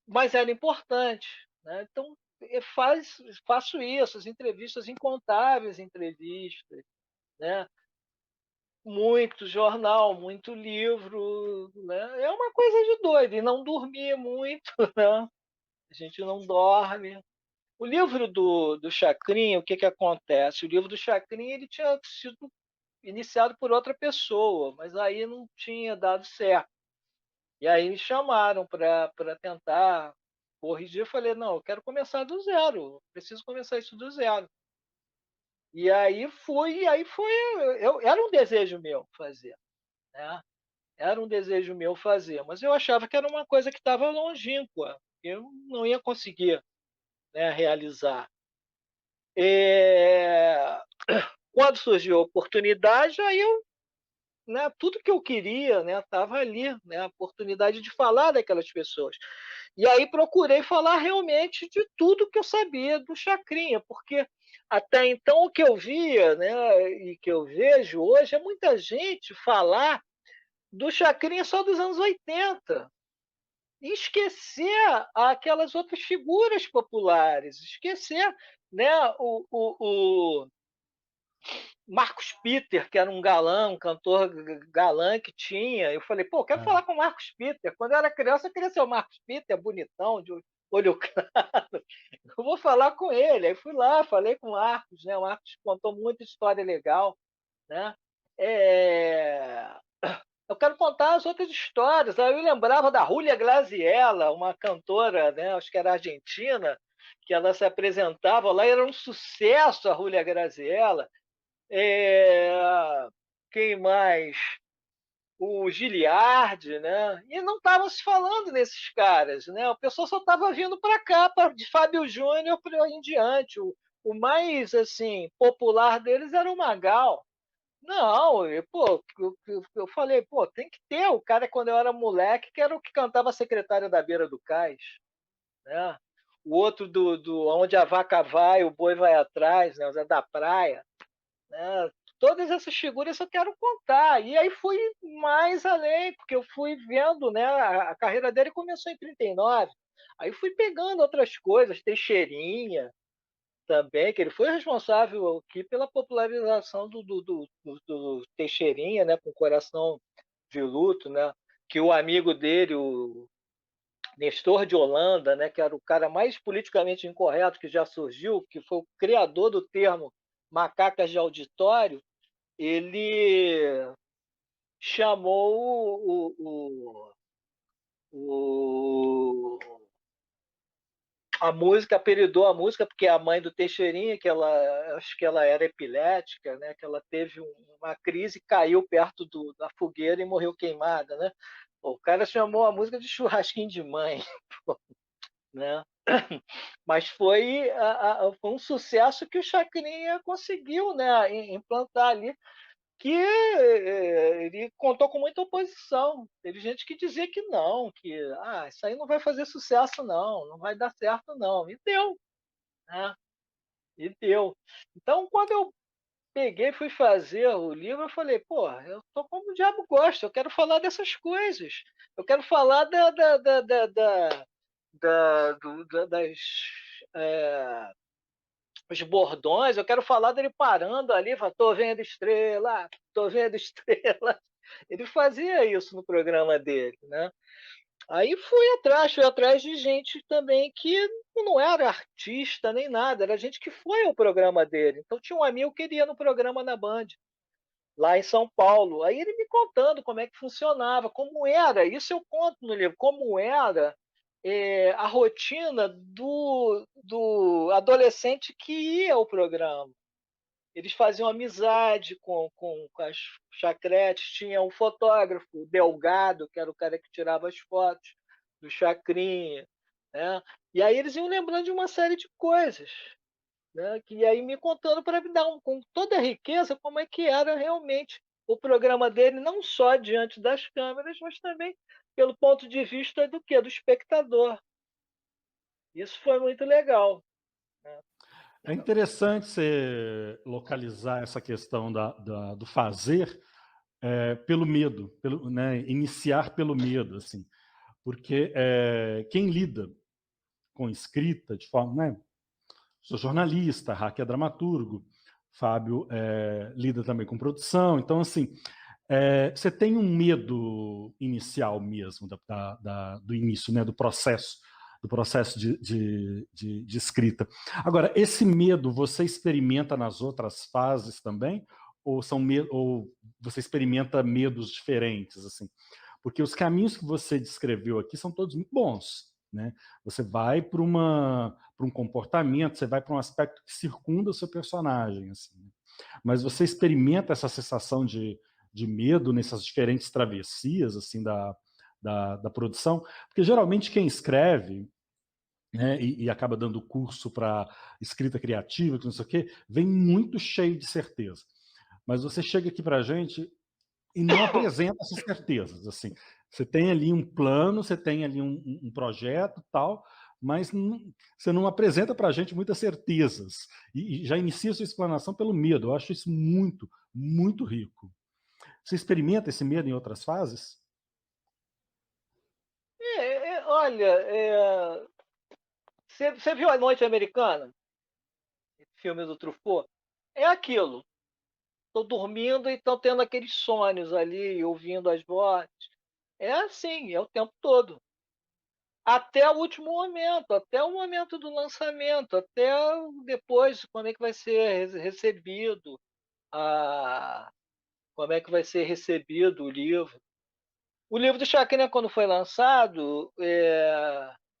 Speaker 3: Mas era importante, né? Então faço isso, as entrevistas, incontáveis entrevistas, né? Muito jornal, muito livro, né? É uma coisa de doido, e não dormir muito, né? A gente não dorme. O livro do Chacrinha, o que, que acontece? O livro do Chacrinha ele tinha sido iniciado por outra pessoa, mas aí não tinha dado certo. E aí me chamaram para tentar corrigir. Eu falei, não, eu quero começar do zero, preciso começar isso do zero. E aí era um desejo meu fazer, né? Era um desejo meu fazer, mas eu achava que era uma coisa que estava longínqua, eu não ia conseguir, né, realizar. É... Quando surgiu a oportunidade, aí eu, né, tudo que eu queria, né, estava ali, né, a oportunidade de falar daquelas pessoas. E aí procurei falar realmente de tudo que eu sabia do Chacrinha, porque até então o que eu via, né, e que eu vejo hoje é muita gente falar do Chacrinha só dos anos 80 e esquecer aquelas outras figuras populares, esquecer, né, o Marcos Peter, que era um galã, um cantor galã que tinha. Eu falei, pô, eu quero falar com o Marcos Peter. Quando eu era criança, eu queria ser o Marcos Peter, bonitão, de olho claro. Eu vou falar com ele. Aí fui lá, falei com o Marcos, né? O Marcos contou muita história legal, né? É... Eu quero contar as outras histórias. Aí eu lembrava da Júlia Graziella, uma cantora, né? Acho que era argentina, que ela se apresentava lá, e era um sucesso a Júlia Graziella. Quem mais? O Giliardi, né? E não estavam se falando nesses caras, né? O pessoal só estava vindo para cá, de Fábio Júnior para em diante. O mais assim popular deles era o Magal. Não, eu falei, pô, tem que ter o cara quando eu era moleque, que era o que cantava a secretária da beira do cais, né? O outro do onde a vaca vai, o boi vai atrás, né? O Zé da Praia, né? Todas essas figuras eu quero contar. E aí fui mais além, porque eu fui vendo, né? A carreira dele começou em 39. Aí fui pegando outras coisas, Teixeirinha, também, que ele foi responsável aqui pela popularização do Teixeirinha, né, com o Coração de Luto, né, que o amigo dele, o Nestor de Holanda, né, que era o cara mais politicamente incorreto que já surgiu, que foi o criador do termo macacas de auditório, ele chamou a música, apelidou a música, porque a mãe do Teixeirinha, acho que ela era epilética, né, que ela teve uma crise, caiu perto da fogueira e morreu queimada, né? O cara chamou a música de churrasquinho de mãe, né? Mas foi um sucesso que o Chacrinha conseguiu, né, implantar ali, que ele contou com muita oposição. Teve gente que dizia que não, que isso aí não vai fazer sucesso, não vai dar certo, não. E deu, né? E deu. Então, quando eu peguei e fui fazer o livro, eu falei, pô, eu tô como o diabo gosta, eu quero falar dessas coisas. Eu quero falar das os bordões, eu quero falar dele parando ali, tô vendo estrela, tô vendo estrela. Ele fazia isso no programa dele, né? Aí fui atrás de gente também que não era artista nem nada, era gente que foi ao programa dele. Então tinha um amigo que iria no programa na Band, lá em São Paulo. Aí ele me contando como é que funcionava, como era, isso eu conto no livro, como era a rotina do adolescente que ia ao programa. Eles faziam amizade com as chacretes, tinha um fotógrafo, o Delgado, que era o cara que tirava as fotos do Chacrinha, né? E aí eles iam lembrando de uma série de coisas, né? E aí me contando para me dar com toda a riqueza como é que era realmente o programa dele, não só diante das câmeras, mas também pelo ponto de vista do quê? Do espectador. Isso foi muito legal, né?
Speaker 4: É interessante você localizar essa questão do fazer pelo medo, né, iniciar pelo medo, assim, porque quem lida com escrita de forma, né, sou jornalista, Hack é dramaturgo, Fábio lida também com produção, então assim, você tem um medo inicial mesmo do início, né, do processo de escrita. Agora, esse medo você experimenta nas outras fases também? Ou você experimenta medos diferentes, assim? Porque os caminhos que você descreveu aqui são todos muito bons, né? Você vai para um comportamento, você vai para um aspecto que circunda o seu personagem, assim, né? Mas você experimenta essa sensação de medo nessas diferentes travessias, assim, da produção? Porque geralmente quem escreve, né, e acaba dando curso para escrita criativa, que não sei o quê, vem muito cheio de certeza. Mas você chega aqui para a gente e não apresenta essas certezas. Assim, você tem ali um plano, você tem ali um projeto, tal, mas você não apresenta para a gente muitas certezas. E já inicia a sua explanação pelo medo. Eu acho isso muito, muito rico. Você experimenta esse medo em outras fases?
Speaker 3: Olha, você viu A Noite Americana? Filme do Truffaut? É aquilo. Estou dormindo e estão tendo aqueles sonhos ali, ouvindo as vozes. É assim, é o tempo todo. Até o último momento, até o momento do lançamento, até depois, como é que vai ser recebido, como é que vai ser recebido o livro. O livro do Chacrinha, quando foi lançado,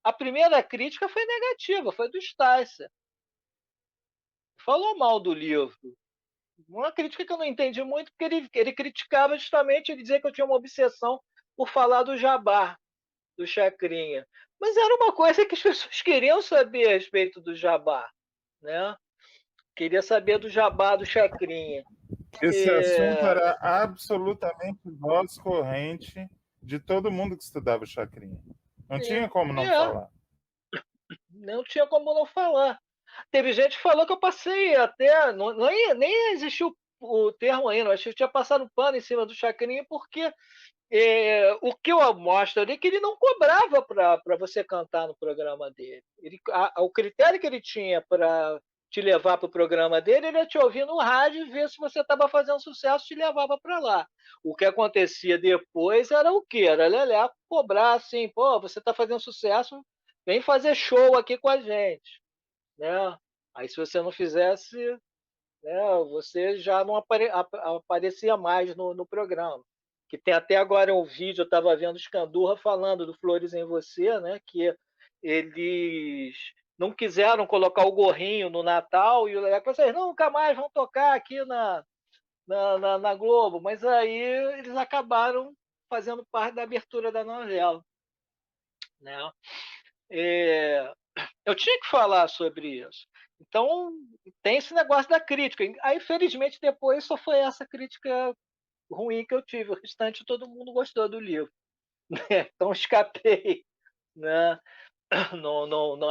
Speaker 3: a primeira crítica foi negativa, foi do Sticer. Falou mal do livro. Uma crítica que eu não entendi muito, porque ele criticava justamente, ele dizia que eu tinha uma obsessão por falar do jabá, do Chacrinha. Mas era uma coisa que as pessoas queriam saber a respeito do jabá, né? Queria saber do jabá do Chacrinha.
Speaker 5: Esse assunto era absolutamente voz corrente de todo mundo que estudava Chacrinha. Não tinha como não falar.
Speaker 3: Não tinha como não falar. Teve gente que falou que eu passei até. Nem existiu o termo ainda, mas eu tinha passado pano em cima do Chacrinha, porque o que eu mostro ali é que ele não cobrava para você cantar no programa dele. O critério que ele tinha para te levar para o programa dele, ele ia te ouvir no rádio e ver se você estava fazendo sucesso, te levava para lá. O que acontecia depois era o quê? Era Leleco cobrar assim, pô, você está fazendo sucesso, vem fazer show aqui com a gente, né? Aí se você não fizesse, né, você já não aparecia mais no programa. Que tem até agora um vídeo, eu estava vendo Escandurra falando do Flores em Você, né, que eles não quiseram colocar o gorrinho no Natal e o Leleco falou assim, nunca mais vão tocar aqui na Globo, mas aí eles acabaram fazendo parte da abertura da novela, né? Eu tinha que falar sobre isso. Então, tem esse negócio da crítica. Aí, infelizmente, depois só foi essa crítica ruim que eu tive. O restante, todo mundo gostou do livro. Então, escapei. Né?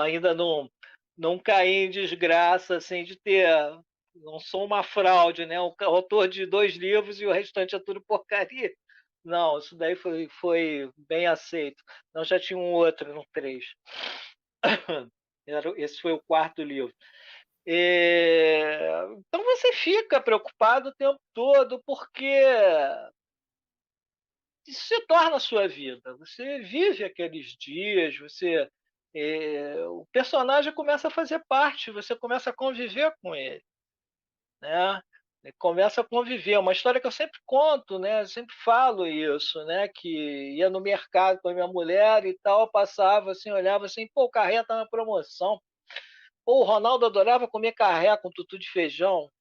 Speaker 3: Ainda não caí em desgraça assim, de ter. Não sou uma fraude, né? O autor de 2 livros e o restante é tudo porcaria. Não, isso daí foi bem aceito. Não, já tinha um outro no 3. Esse foi o 4º livro. Então você fica preocupado o tempo todo, porque isso se torna a sua vida. Você vive aqueles dias, o personagem começa a fazer parte, você começa a conviver com ele, né? Começa a conviver. Uma história que eu sempre conto, né? Eu sempre falo isso, né? Que ia no mercado com a minha mulher e tal, passava assim, olhava assim, pô, o carré tá na promoção. Pô, o Ronaldo adorava comer carré com tutu de feijão.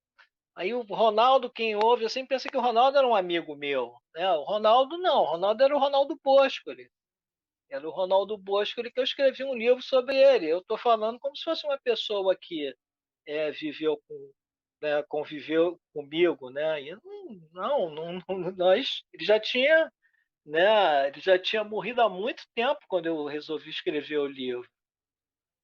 Speaker 3: Aí o Ronaldo, quem ouve, eu sempre pensei que o Ronaldo era um amigo meu, né? O Ronaldo não, o Ronaldo era o Ronaldo Boscoli. Era o Ronaldo Boscoli que eu escrevi um livro sobre ele. Eu estou falando como se fosse uma pessoa que conviveu comigo, né? E ele já tinha, né? Ele já tinha morrido há muito tempo quando eu resolvi escrever o livro.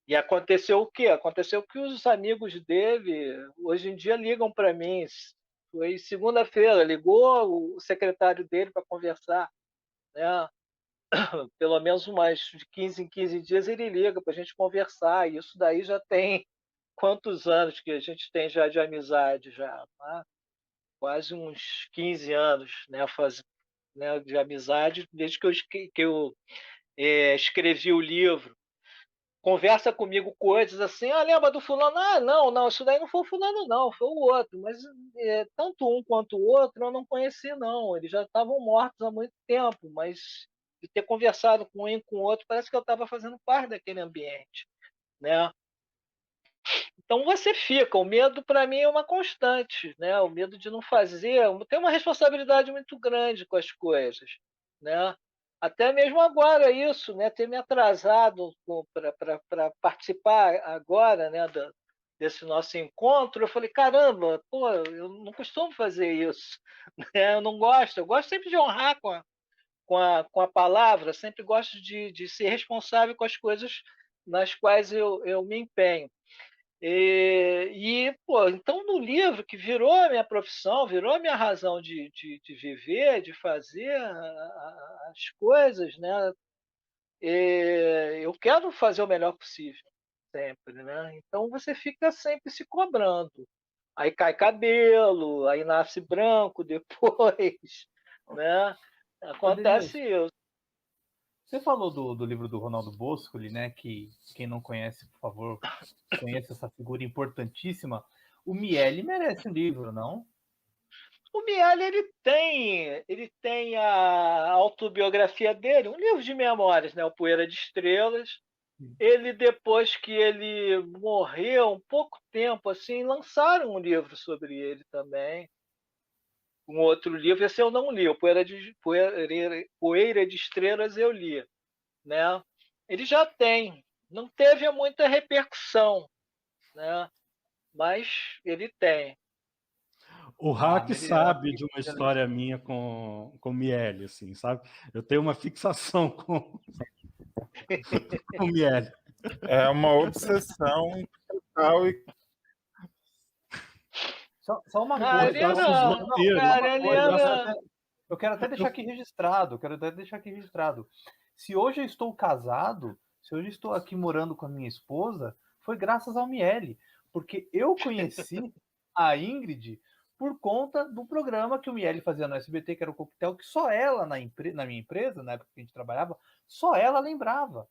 Speaker 3: E aconteceu o quê? Aconteceu que os amigos dele hoje em dia ligam para mim. Foi segunda-feira, ligou o secretário dele para conversar, né? Pelo menos mais de 15 em 15 dias ele liga para a gente conversar. E isso daí já tem quantos anos que a gente tem já de amizade já? Tá? Quase uns 15 anos, né, de amizade, desde que eu escrevi o livro. Conversa comigo coisas assim, lembra do fulano? Não, isso daí não foi o fulano, não, foi o outro. Mas tanto um quanto o outro eu não conheci, não. Eles já estavam mortos há muito tempo, mas de ter conversado com um e com o outro, parece que eu estava fazendo parte daquele ambiente, né? Então você fica, o medo para mim é uma constante, né? O medo de não fazer, tem uma responsabilidade muito grande com as coisas, né? Até mesmo agora isso, né? Ter me atrasado para participar agora, né? Desse nosso encontro, eu falei, caramba, pô, eu não costumo fazer isso, né? Eu não gosto, eu gosto sempre de honrar com a palavra, sempre gosto de ser responsável com as coisas nas quais eu me empenho. Pô, então no livro que virou a minha profissão, virou a minha razão de viver, de fazer as coisas, né? Eu quero fazer o melhor possível, sempre, né? Então você fica sempre se cobrando. Aí cai cabelo, aí nasce branco depois, né? Acontece isso.
Speaker 2: Você falou do livro do Ronaldo Boscoli, né? Que quem não conhece, por favor, conheça essa figura importantíssima. O Miele merece um livro, não?
Speaker 3: O Miele ele tem a autobiografia dele, um livro de memórias, né? O Poeira de Estrelas. Ele, depois que ele morreu, um pouco tempo assim, lançaram um livro sobre ele também. Um outro livro, esse eu não li, o Poeira de Estrelas eu li, né? Ele já tem, não teve muita repercussão, né? Mas ele tem.
Speaker 4: O Hack sabe de uma história minha com Miele, assim, sabe? Eu tenho uma fixação com o Miele.
Speaker 5: É uma obsessão total e
Speaker 2: Só uma coisa.
Speaker 3: Ele não, cara, ele era...
Speaker 2: Eu quero até deixar aqui registrado. Se hoje eu estou casado, se hoje eu estou aqui morando com a minha esposa, foi graças ao Miele. porque eu conheci a Ingrid por conta do programa que o Miele fazia no SBT, que era o Coquetel, que só ela na minha empresa, na época que a gente trabalhava, só ela lembrava.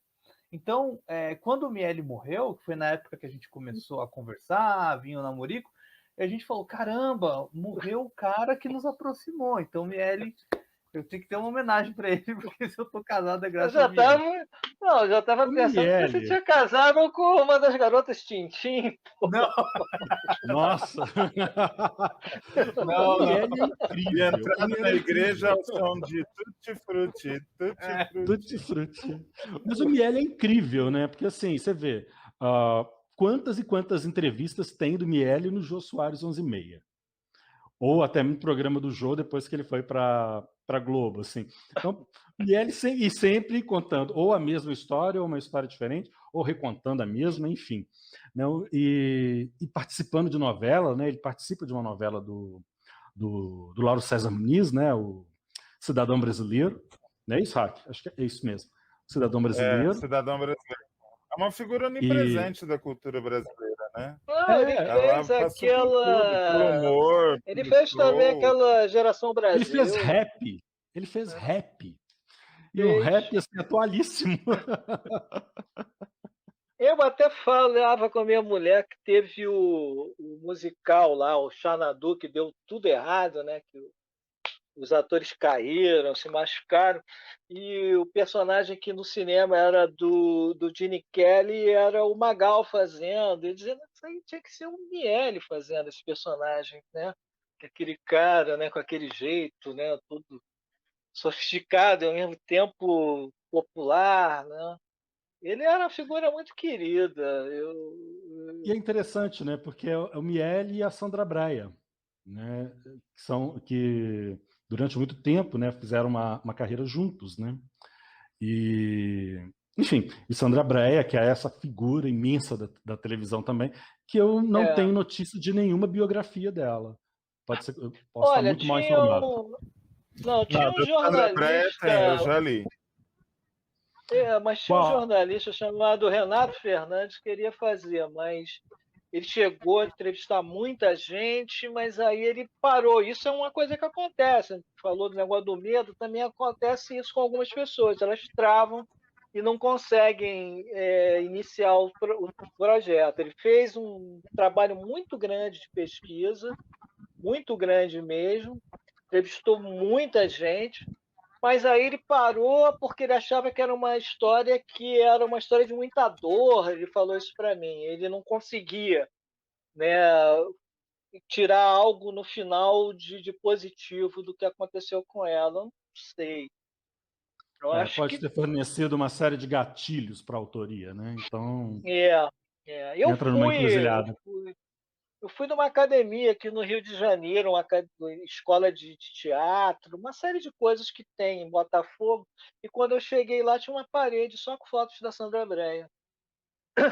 Speaker 2: Então, quando o Miele morreu, que foi na época que a gente começou a conversar, vinha o namorico, a gente falou, caramba, morreu o cara que nos aproximou. Então, o Miele, eu tenho que ter uma homenagem para ele, porque se eu tô casado é graças a Miele.
Speaker 3: Eu já estava
Speaker 4: O
Speaker 3: pensando que você
Speaker 4: Miele.
Speaker 3: tinha casado com uma das garotas Tintim.
Speaker 2: Não,
Speaker 4: Nossa!
Speaker 2: não,
Speaker 4: O Miele é
Speaker 5: E
Speaker 4: incrível.
Speaker 5: entrando
Speaker 4: O Miele
Speaker 5: na
Speaker 4: é
Speaker 5: igreja ao
Speaker 4: incrível.
Speaker 5: som de tutti frutti, tutti frutti.
Speaker 4: Tutti frutti. Mas o Miele é incrível, né? Porque assim, você vê quantas e quantas entrevistas tem do Miele no Jô Soares 11h30. Ou até no programa do Jô, depois que ele foi para Globo, assim. Então, Miele sempre contando ou a mesma história, ou uma história diferente, ou recontando a mesma, enfim. Não, e participando de novela, né? Ele participa de uma novela do Lauro César Muniz, né? O Cidadão Brasileiro. Não é isso, Hack? Acho que é isso mesmo. Cidadão Brasileiro.
Speaker 5: Cidadão brasileiro. É uma figura
Speaker 4: E
Speaker 5: onipresente da cultura brasileira, né?
Speaker 3: Não, ele
Speaker 5: Ela
Speaker 3: fez
Speaker 5: passou por tudo, pelo humor,
Speaker 3: Ele
Speaker 5: pelo
Speaker 3: fez também
Speaker 5: show.
Speaker 3: aquela Geração
Speaker 4: ele fez
Speaker 3: Brasil.
Speaker 4: rap. Ele fez rap. E o
Speaker 3: Fez.
Speaker 4: rap assim, atualíssimo.
Speaker 3: Eu até falava com a minha mulher que teve o musical lá, o Xanadu, que deu tudo errado, né? Que os atores caíram, se machucaram, e o personagem que no cinema era do Gene Kelly era o Magal fazendo, e dizendo que isso aí tinha que ser o Miele fazendo esse personagem, né? Aquele cara, né, com aquele jeito, né, todo sofisticado e ao mesmo tempo popular, né? Ele era uma figura muito querida.
Speaker 4: E é interessante, né? Porque é o Miele e a Sandra Braia, né? Que durante muito tempo, né, fizeram uma carreira juntos, né? E, enfim, e Sandra Braia, que é essa figura imensa da televisão também, que eu não tenho notícia de nenhuma biografia dela. Pode ser, eu posso estar
Speaker 3: Olha,
Speaker 4: muito mal
Speaker 3: tinha
Speaker 4: informado.
Speaker 3: tinha um
Speaker 5: do Sandra Braia
Speaker 3: jornalista.
Speaker 5: tem, eu já li.
Speaker 3: Mas tinha um
Speaker 4: Qual?
Speaker 3: jornalista chamado Renato Fernandes que queria fazer, mas ele chegou a entrevistar muita gente, mas aí ele parou. Isso é uma coisa que acontece. Falou do negócio do medo, também acontece isso com algumas pessoas. Elas travam e não conseguem iniciar o projeto. Ele fez um trabalho muito grande de pesquisa, muito grande mesmo, entrevistou muita gente, mas aí ele parou porque ele achava que era uma história de muita dor. Ele falou isso para mim. Ele não conseguia, né, tirar algo no final de positivo do que aconteceu com ela. Não sei. Eu acho
Speaker 4: Pode
Speaker 3: que
Speaker 4: ter fornecido uma série de gatilhos para a autoria, né? Então,
Speaker 3: Eu
Speaker 4: entra numa encruzilhada.
Speaker 3: fui numa academia aqui no Rio de Janeiro, uma escola de teatro, uma série de coisas que tem em Botafogo. E quando eu cheguei lá, tinha uma parede só com fotos da Sandra Brenha.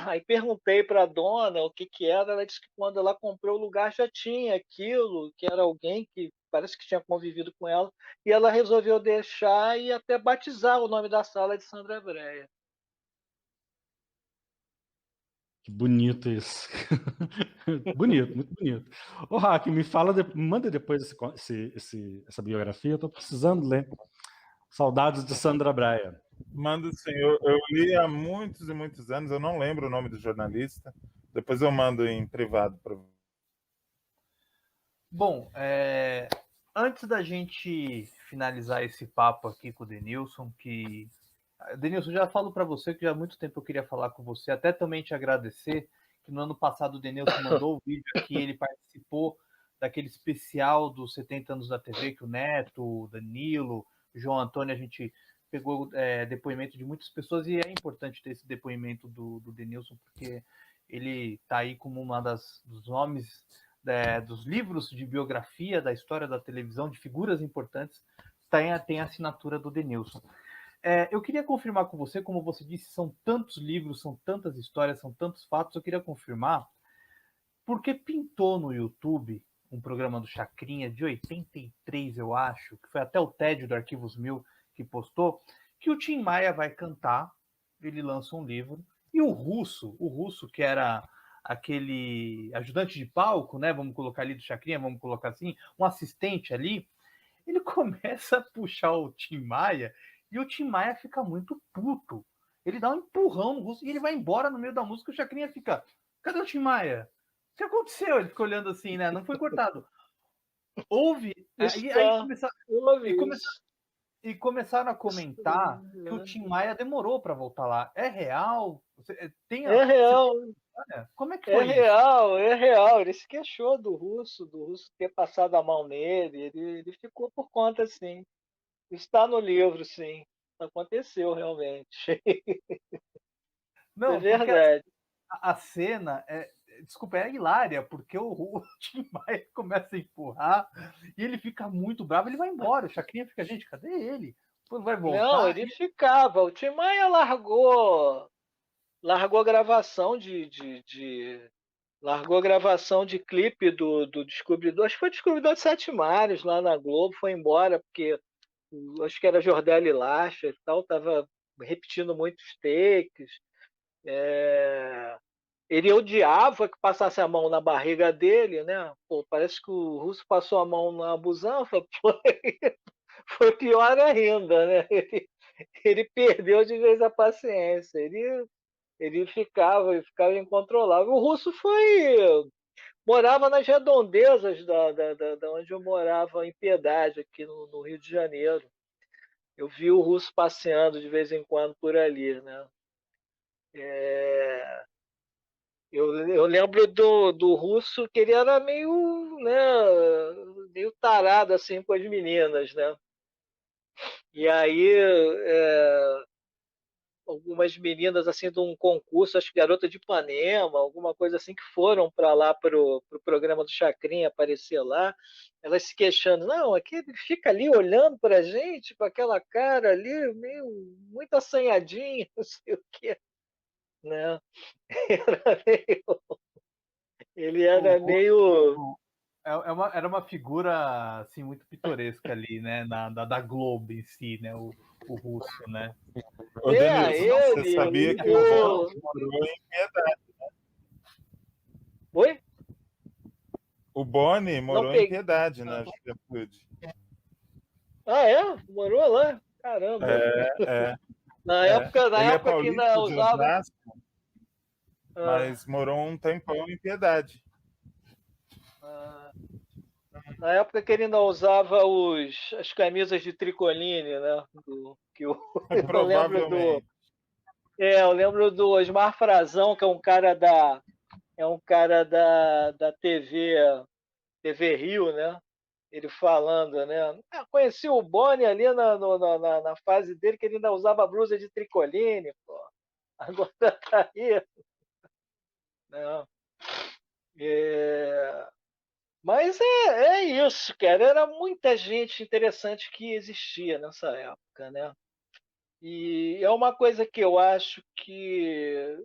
Speaker 3: Aí perguntei para a dona o que era. Ela disse que quando ela comprou o lugar já tinha aquilo, que era alguém que parece que tinha convivido com ela, e ela resolveu deixar e até batizar o nome da sala de Sandra Brenha.
Speaker 4: Que bonito isso. Bonito, muito bonito. Ô, Hack, me manda depois essa biografia, eu estou precisando ler. Saudades de Sandra Braia.
Speaker 5: Mando sim, eu li há muitos e muitos anos, eu não lembro o nome do jornalista, depois eu mando em privado para você.
Speaker 2: Bom, antes da gente finalizar esse papo aqui com o Denilson, Denilson, já falo para você que já há muito tempo eu queria falar com você, até também te agradecer que no ano passado o Denilson mandou o vídeo aqui, ele participou daquele especial dos 70 anos da TV, que o Neto, o Danilo, o João Antônio, a gente pegou depoimento de muitas pessoas, e é importante ter esse depoimento do Denilson, porque ele está aí como uma dos nomes dos livros de biografia da história da televisão, de figuras importantes, tem a assinatura do Denilson. Eu queria confirmar com você, como você disse, são tantos livros, são tantas histórias, são tantos fatos, eu queria confirmar, porque pintou no YouTube um programa do Chacrinha de 83, eu acho, que foi até o Tédio do Arquivos 1000 que postou, que o Tim Maia vai cantar, ele lança um livro, e o Russo, que era aquele ajudante de palco, né? Vamos colocar ali do Chacrinha, vamos colocar assim, um assistente ali, ele começa a puxar o Tim Maia e o Tim Maia fica muito puto. Ele dá um empurrão no Russo e ele vai embora no meio da música. O Chacrinha fica: cadê o Tim Maia? O que aconteceu? Ele fica olhando assim, né? Não foi cortado. Houve. E começaram a comentar que o Tim Maia demorou para voltar lá. É real?
Speaker 3: É real.
Speaker 2: Como é que foi isso?
Speaker 3: É real. Ele se queixou do Russo ter passado a mão nele. Ele ficou por conta, sim. Está no livro, sim. Aconteceu realmente.
Speaker 2: Não,
Speaker 3: é verdade.
Speaker 2: A cena desculpa, é hilária, porque o Tim Maia começa a empurrar e ele fica muito bravo, ele vai embora. O Chacrinha fica: gente, cadê ele? Pô, vai voltar?
Speaker 3: Não, ele ficava. O Tim Maia largou a gravação largou a gravação de clipe do Descobridor. Acho que foi Descobridor de Sete Mares lá na Globo, foi embora, porque acho que era Jordelle Lacha e tal, estava repetindo muitos takes. Ele odiava que passasse a mão na barriga dele, né? Pô, parece que o Russo passou a mão na busanfa, foi pior ainda, né? Ele perdeu de vez a paciência. Ele ficava incontrolável. O Russo morava nas redondezas da onde eu morava, em Piedade, aqui no Rio de Janeiro. Eu vi o Russo passeando de vez em quando por ali, né? Eu lembro do Russo que ele era meio, né, meio tarado assim com as meninas, né? E aí algumas meninas assim de um concurso, acho que Garota de Ipanema, alguma coisa assim, que foram para lá pro programa do Chacrinha aparecer lá, elas se queixando: não, aqui ele fica ali olhando para a gente com aquela cara ali meio muito assanhadinho, não sei o quê, né? Ele era meio
Speaker 2: era uma figura assim muito pitoresca ali, né, da Globo em si, né, o Russo, né?
Speaker 5: Ô, Denilson, você sabia que o Boni morou em Piedade, né?
Speaker 3: Oi?
Speaker 5: O Boni morou em Piedade, na juventude.
Speaker 3: Ah, é? Morou lá? Caramba. Na época que ainda usava.
Speaker 5: Osasco, mas morou um tempão em Piedade.
Speaker 3: Na época que ele ainda usava as camisas de tricoline, né?
Speaker 5: Provavelmente.
Speaker 3: Eu lembro do Osmar Frazão, que é um cara da TV Rio, né? Ele falando, né? Conheci o Boni ali na fase dele, que ele ainda usava blusa de tricoline, pô. Agora tá aí. Não. Mas é isso, cara. Era muita gente interessante que existia nessa época, né? E é uma coisa que eu acho que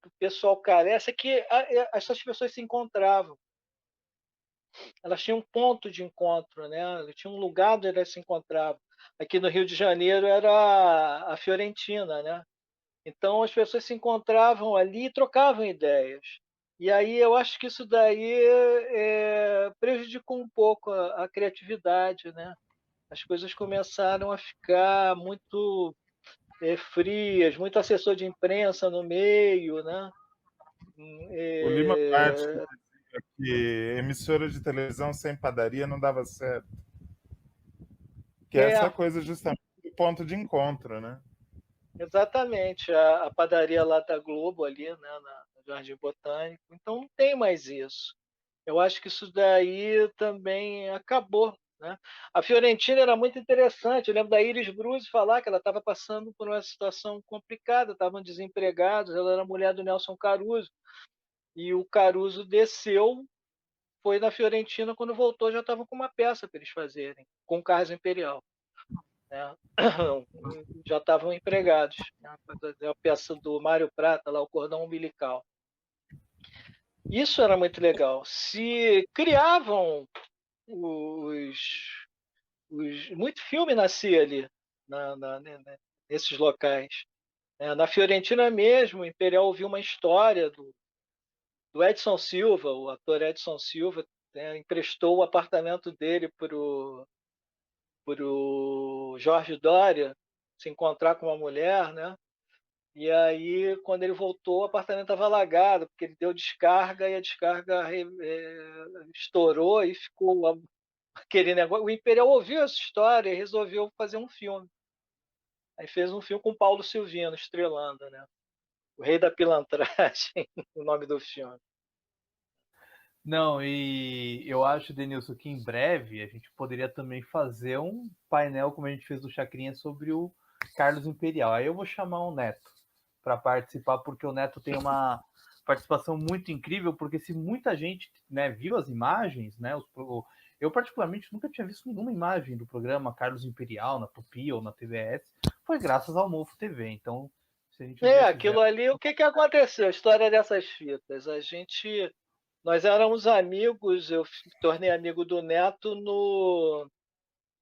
Speaker 3: o pessoal carece, é que essas pessoas se encontravam. Elas tinham um ponto de encontro, né? Elas tinham um lugar onde elas se encontravam. Aqui no Rio de Janeiro era a Fiorentina, né? Então as pessoas se encontravam ali e trocavam ideias. E aí eu acho que isso daí prejudicou um pouco a criatividade, né? As coisas começaram a ficar muito frias, muito assessor de imprensa no meio, né?
Speaker 5: O Lima Duarte dizia que emissora de televisão sem padaria não dava certo. Que é essa coisa justamente do ponto de encontro, né?
Speaker 3: Exatamente, a padaria lá da Globo ali, né, no Jardim Botânico. Então não tem mais isso. Eu acho que isso daí também acabou, né? A Fiorentina era muito interessante. Eu lembro da Iris Bruce falar que ela estava passando por uma situação complicada, estavam desempregados. Ela era mulher do Nelson Caruso e o Caruso desceu, foi na Fiorentina, quando voltou já estavam com uma peça para eles fazerem, com o Carlos Imperial. Né? Já estavam empregados. Né? A peça do Mário Prata, lá, o Cordão Umbilical. Isso era muito legal. Se criavam muito filme nascia ali, nesses locais. Na Fiorentina mesmo, o Imperial ouviu uma história do Edson Silva, o ator Edson Silva, né, emprestou o apartamento dele para o Jorge Doria se encontrar com uma mulher, né? E aí, quando ele voltou, o apartamento estava alagado, porque ele deu descarga e a descarga estourou e ficou aquele negócio. O Imperial ouviu essa história e resolveu fazer um filme. Aí fez um filme com Paulo Silvino estrelando, né? O Rei da Pilantragem, o nome do filme.
Speaker 2: Não, e eu acho, Denilson, que em breve a gente poderia também fazer um painel, como a gente fez do Chacrinha, sobre o Carlos Imperial. Aí eu vou chamar o Neto para participar, porque o Neto tem uma participação muito incrível, porque se muita gente, né, viu as imagens, né, eu particularmente nunca tinha visto nenhuma imagem do programa Carlos Imperial na Tupi ou na TVS, foi graças ao Mofo TV. Então, se a gente
Speaker 3: aquilo ali, o que aconteceu? A história dessas fitas. Nós éramos amigos, eu me tornei amigo do Neto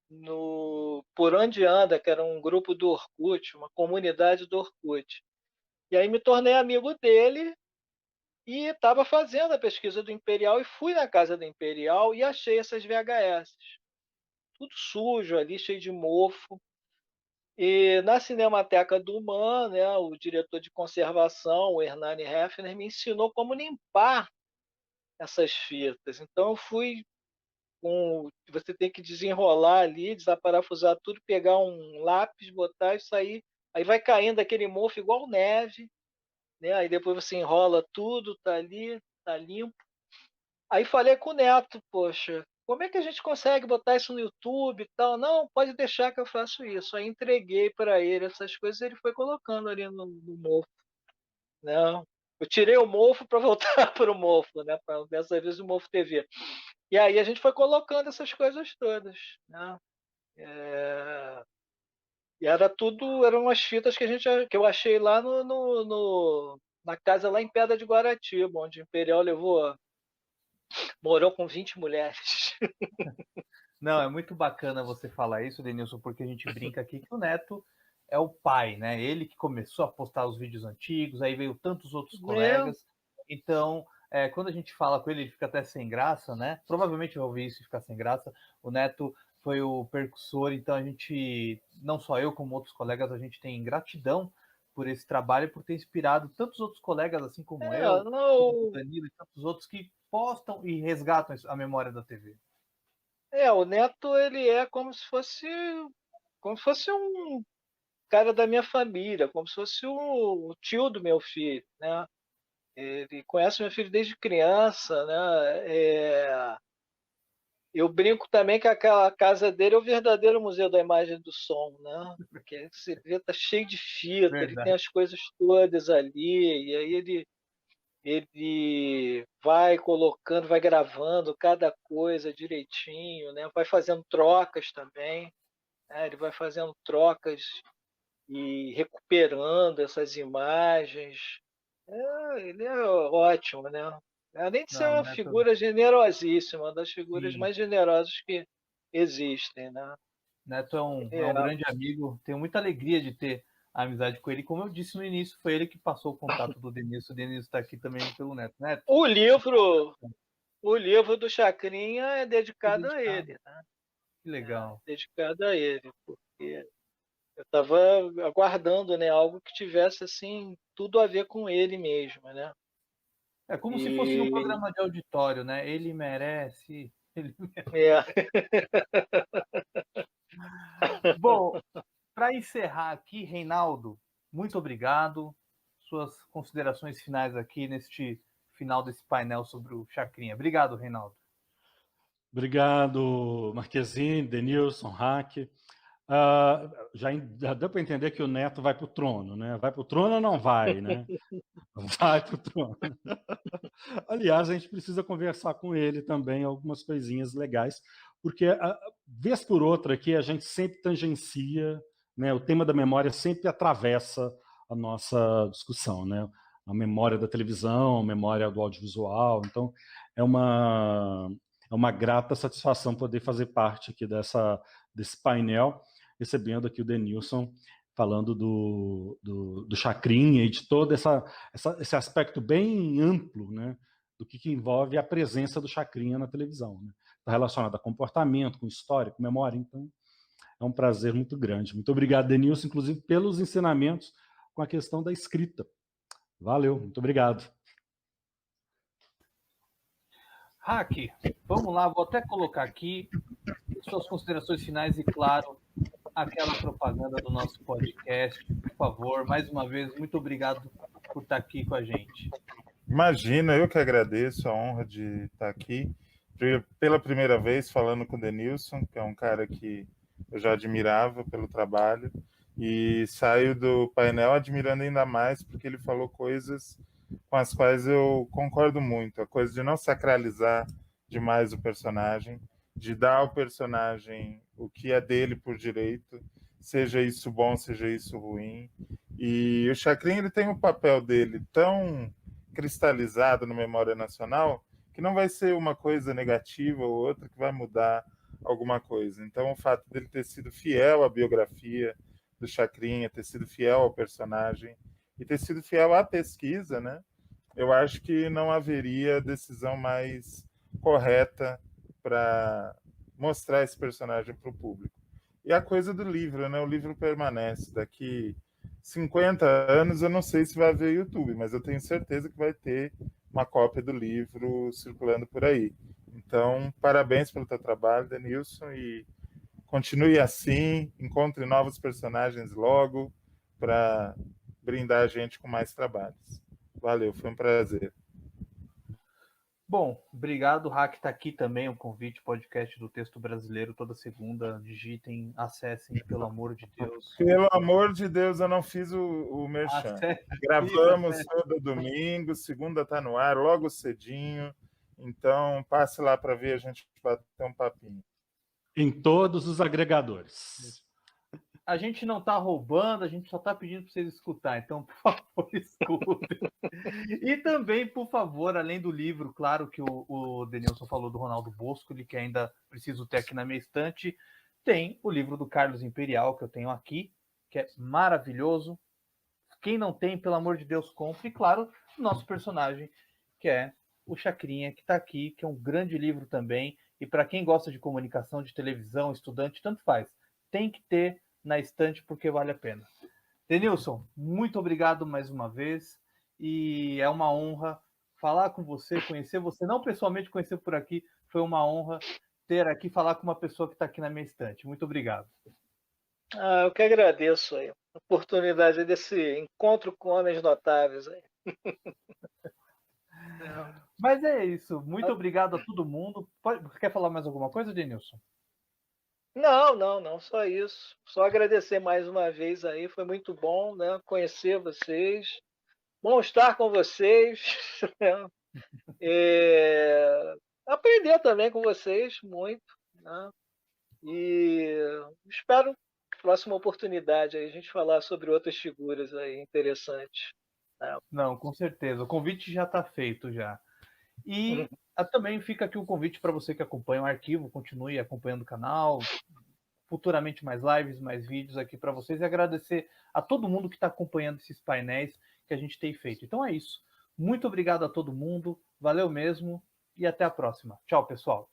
Speaker 3: no Por Onde Anda, que era um grupo do Orkut, uma comunidade do Orkut. E aí me tornei amigo dele e estava fazendo a pesquisa do Imperial e fui na casa do Imperial e achei essas VHS. Tudo sujo ali, cheio de mofo. E na Cinemateca do MAN, né, o diretor de conservação, o Hernani Heffner, me ensinou como limpar essas fitas. Então eu fui você tem que desenrolar ali, desaparafusar tudo, pegar um lápis, botar e sair. Aí vai caindo aquele mofo igual neve, né? Aí depois você enrola tudo, tá ali, tá limpo. Aí falei com o Neto, poxa, como é que a gente consegue botar isso no YouTube e tal? Não, pode deixar que eu faço isso. Aí entreguei para ele essas coisas, ele foi colocando ali no mofo. Não, eu tirei o mofo para voltar para o mofo, né? Dessa vez o Mofo TV. E aí a gente foi colocando essas coisas todas, né? E eram umas fitas que eu achei lá na casa lá em Pedra de Guaratiba, onde o Imperial morou com 20 mulheres.
Speaker 2: Não, é muito bacana você falar isso, Denilson, porque a gente brinca aqui que o Neto é o pai, né? Ele que começou a postar os vídeos antigos, aí veio tantos outros colegas. Então, quando a gente fala com ele, ele fica até sem graça, né? Provavelmente eu ouvi isso e ficar sem graça. O Neto foi o percussor, então a gente, não só eu, como outros colegas, a gente tem gratidão por esse trabalho e por ter inspirado tantos outros colegas, assim como eu, como o Danilo e tantos outros que postam e resgatam a memória da TV.
Speaker 3: O Neto, ele é como se fosse um cara da minha família, como se fosse o tio do meu filho, né? Ele conhece meu filho desde criança, né? Eu brinco também que aquela casa dele é o verdadeiro museu da imagem e do som, né? Porque você vê, tá cheio de fita,
Speaker 2: Verdade.
Speaker 3: ele tem as coisas todas ali, e aí ele vai colocando, vai gravando cada coisa direitinho, né? Vai fazendo trocas também, né? Ele vai fazendo trocas e recuperando essas imagens. Ele é ótimo, né? Além de ser
Speaker 2: Não,
Speaker 3: uma
Speaker 2: Neto,
Speaker 3: figura generosíssima, uma das figuras
Speaker 2: sim.
Speaker 3: mais generosas que existem, né?
Speaker 2: Neto é um grande amigo, tenho muita alegria de ter a amizade com ele. Como eu disse no início, foi ele que passou o contato do Denilson. O Denilson está aqui também pelo Neto. Neto,
Speaker 3: O livro do Chacrinha é dedicado a ele, né?
Speaker 2: Que legal.
Speaker 3: Dedicado a ele, porque eu estava aguardando, né, algo que tivesse assim tudo a ver com ele mesmo, né?
Speaker 2: É como se fosse num programa de auditório, né? Ele merece. Bom, para encerrar aqui, Reinaldo, muito obrigado. Suas considerações finais aqui neste final desse painel sobre o Chacrinha. Obrigado, Reinaldo.
Speaker 4: Obrigado, Marquezine, Denilson, Hack. Já deu para entender que o Neto vai para o trono, né? Vai para o trono ou não vai, né? Vai para o trono. Aliás, a gente precisa conversar com ele também algumas coisinhas legais, porque, vez por outra aqui, a gente sempre tangencia, né? O tema da memória sempre atravessa a nossa discussão, né? A memória da televisão, a memória do audiovisual. Então, é uma grata satisfação poder fazer parte aqui desse painel, recebendo aqui o Denilson, falando do Chacrinha e de todo esse aspecto bem amplo, né, do que envolve a presença do Chacrinha na televisão. Né? Está relacionado a comportamento, com história, com memória. Então, é um prazer muito grande. Muito obrigado, Denilson, inclusive pelos ensinamentos com a questão da escrita. Valeu, muito obrigado.
Speaker 2: Hack, vamos lá, vou até colocar aqui suas considerações finais e, claro, aquela propaganda do nosso podcast, por favor. Mais uma vez, muito obrigado por estar aqui com a gente.
Speaker 5: Imagina, eu que agradeço a honra de estar aqui pela primeira vez falando com o Denilson, que é um cara que eu já admirava pelo trabalho, e saio do painel admirando ainda mais porque ele falou coisas com as quais eu concordo muito, a coisa de não sacralizar demais o personagem, de dar ao personagem o que é dele por direito, seja isso bom, seja isso ruim. E o Chacrinha, ele tem o papel dele tão cristalizado no Memória Nacional que não vai ser uma coisa negativa ou outra que vai mudar alguma coisa. Então, o fato dele ter sido fiel à biografia do Chacrinha, ter sido fiel ao personagem e ter sido fiel à pesquisa, né? Eu acho que não haveria decisão mais correta para mostrar esse personagem para o público. E a coisa do livro, né? O livro permanece. Daqui 50 anos eu não sei se vai haver YouTube, mas eu tenho certeza que vai ter uma cópia do livro circulando por aí. Então, parabéns pelo teu trabalho, Denilson, e continue assim, encontre novos personagens logo para brindar a gente com mais trabalhos. Valeu, foi um prazer.
Speaker 2: Bom, obrigado. O Hack está aqui também, o convite, podcast do Texto Brasileiro, toda segunda. Digitem, acessem, pelo amor de Deus.
Speaker 5: Pelo amor de Deus, eu não fiz o merchan. Gravamos todo domingo, segunda está no ar, logo cedinho. Então, passe lá para ver a gente bater um papinho.
Speaker 4: Em todos os agregadores.
Speaker 2: A gente não está roubando, a gente só está pedindo para vocês escutar. Então, por favor, escutem. E também, por favor, além do livro, claro que o Denilson falou do Ronaldo Bosco, que ainda preciso ter aqui na minha estante, tem o livro do Carlos Imperial, que eu tenho aqui, que é maravilhoso. Quem não tem, pelo amor de Deus, compre. E, claro, o nosso personagem, que é o Chacrinha, que está aqui, que é um grande livro também. E para quem gosta de comunicação, de televisão, estudante, tanto faz. Tem que ter na estante porque vale a pena. Denilson, muito obrigado mais uma vez e é uma honra falar com você, conhecer você, não pessoalmente conhecer por aqui, foi uma honra ter aqui, falar com uma pessoa que está aqui na minha estante. Muito obrigado.
Speaker 3: Eu que agradeço aí, a oportunidade desse encontro com homens notáveis aí.
Speaker 2: Mas é isso, muito obrigado a todo mundo. Quer falar mais alguma coisa, Denilson?
Speaker 3: Não, só isso. Só agradecer mais uma vez aí, foi muito bom, né? Conhecer vocês, bom estar com vocês, né? Aprender também com vocês muito, né? E espero próxima oportunidade aí a gente falar sobre outras figuras aí interessantes. Né?
Speaker 2: Não, com certeza. O convite já está feito já. E também fica aqui o convite para você que acompanha o arquivo, continue acompanhando o canal, futuramente mais lives, mais vídeos aqui para vocês, e agradecer a todo mundo que está acompanhando esses painéis que a gente tem feito. Então é isso. Muito obrigado a todo mundo, valeu mesmo, e até a próxima. Tchau, pessoal.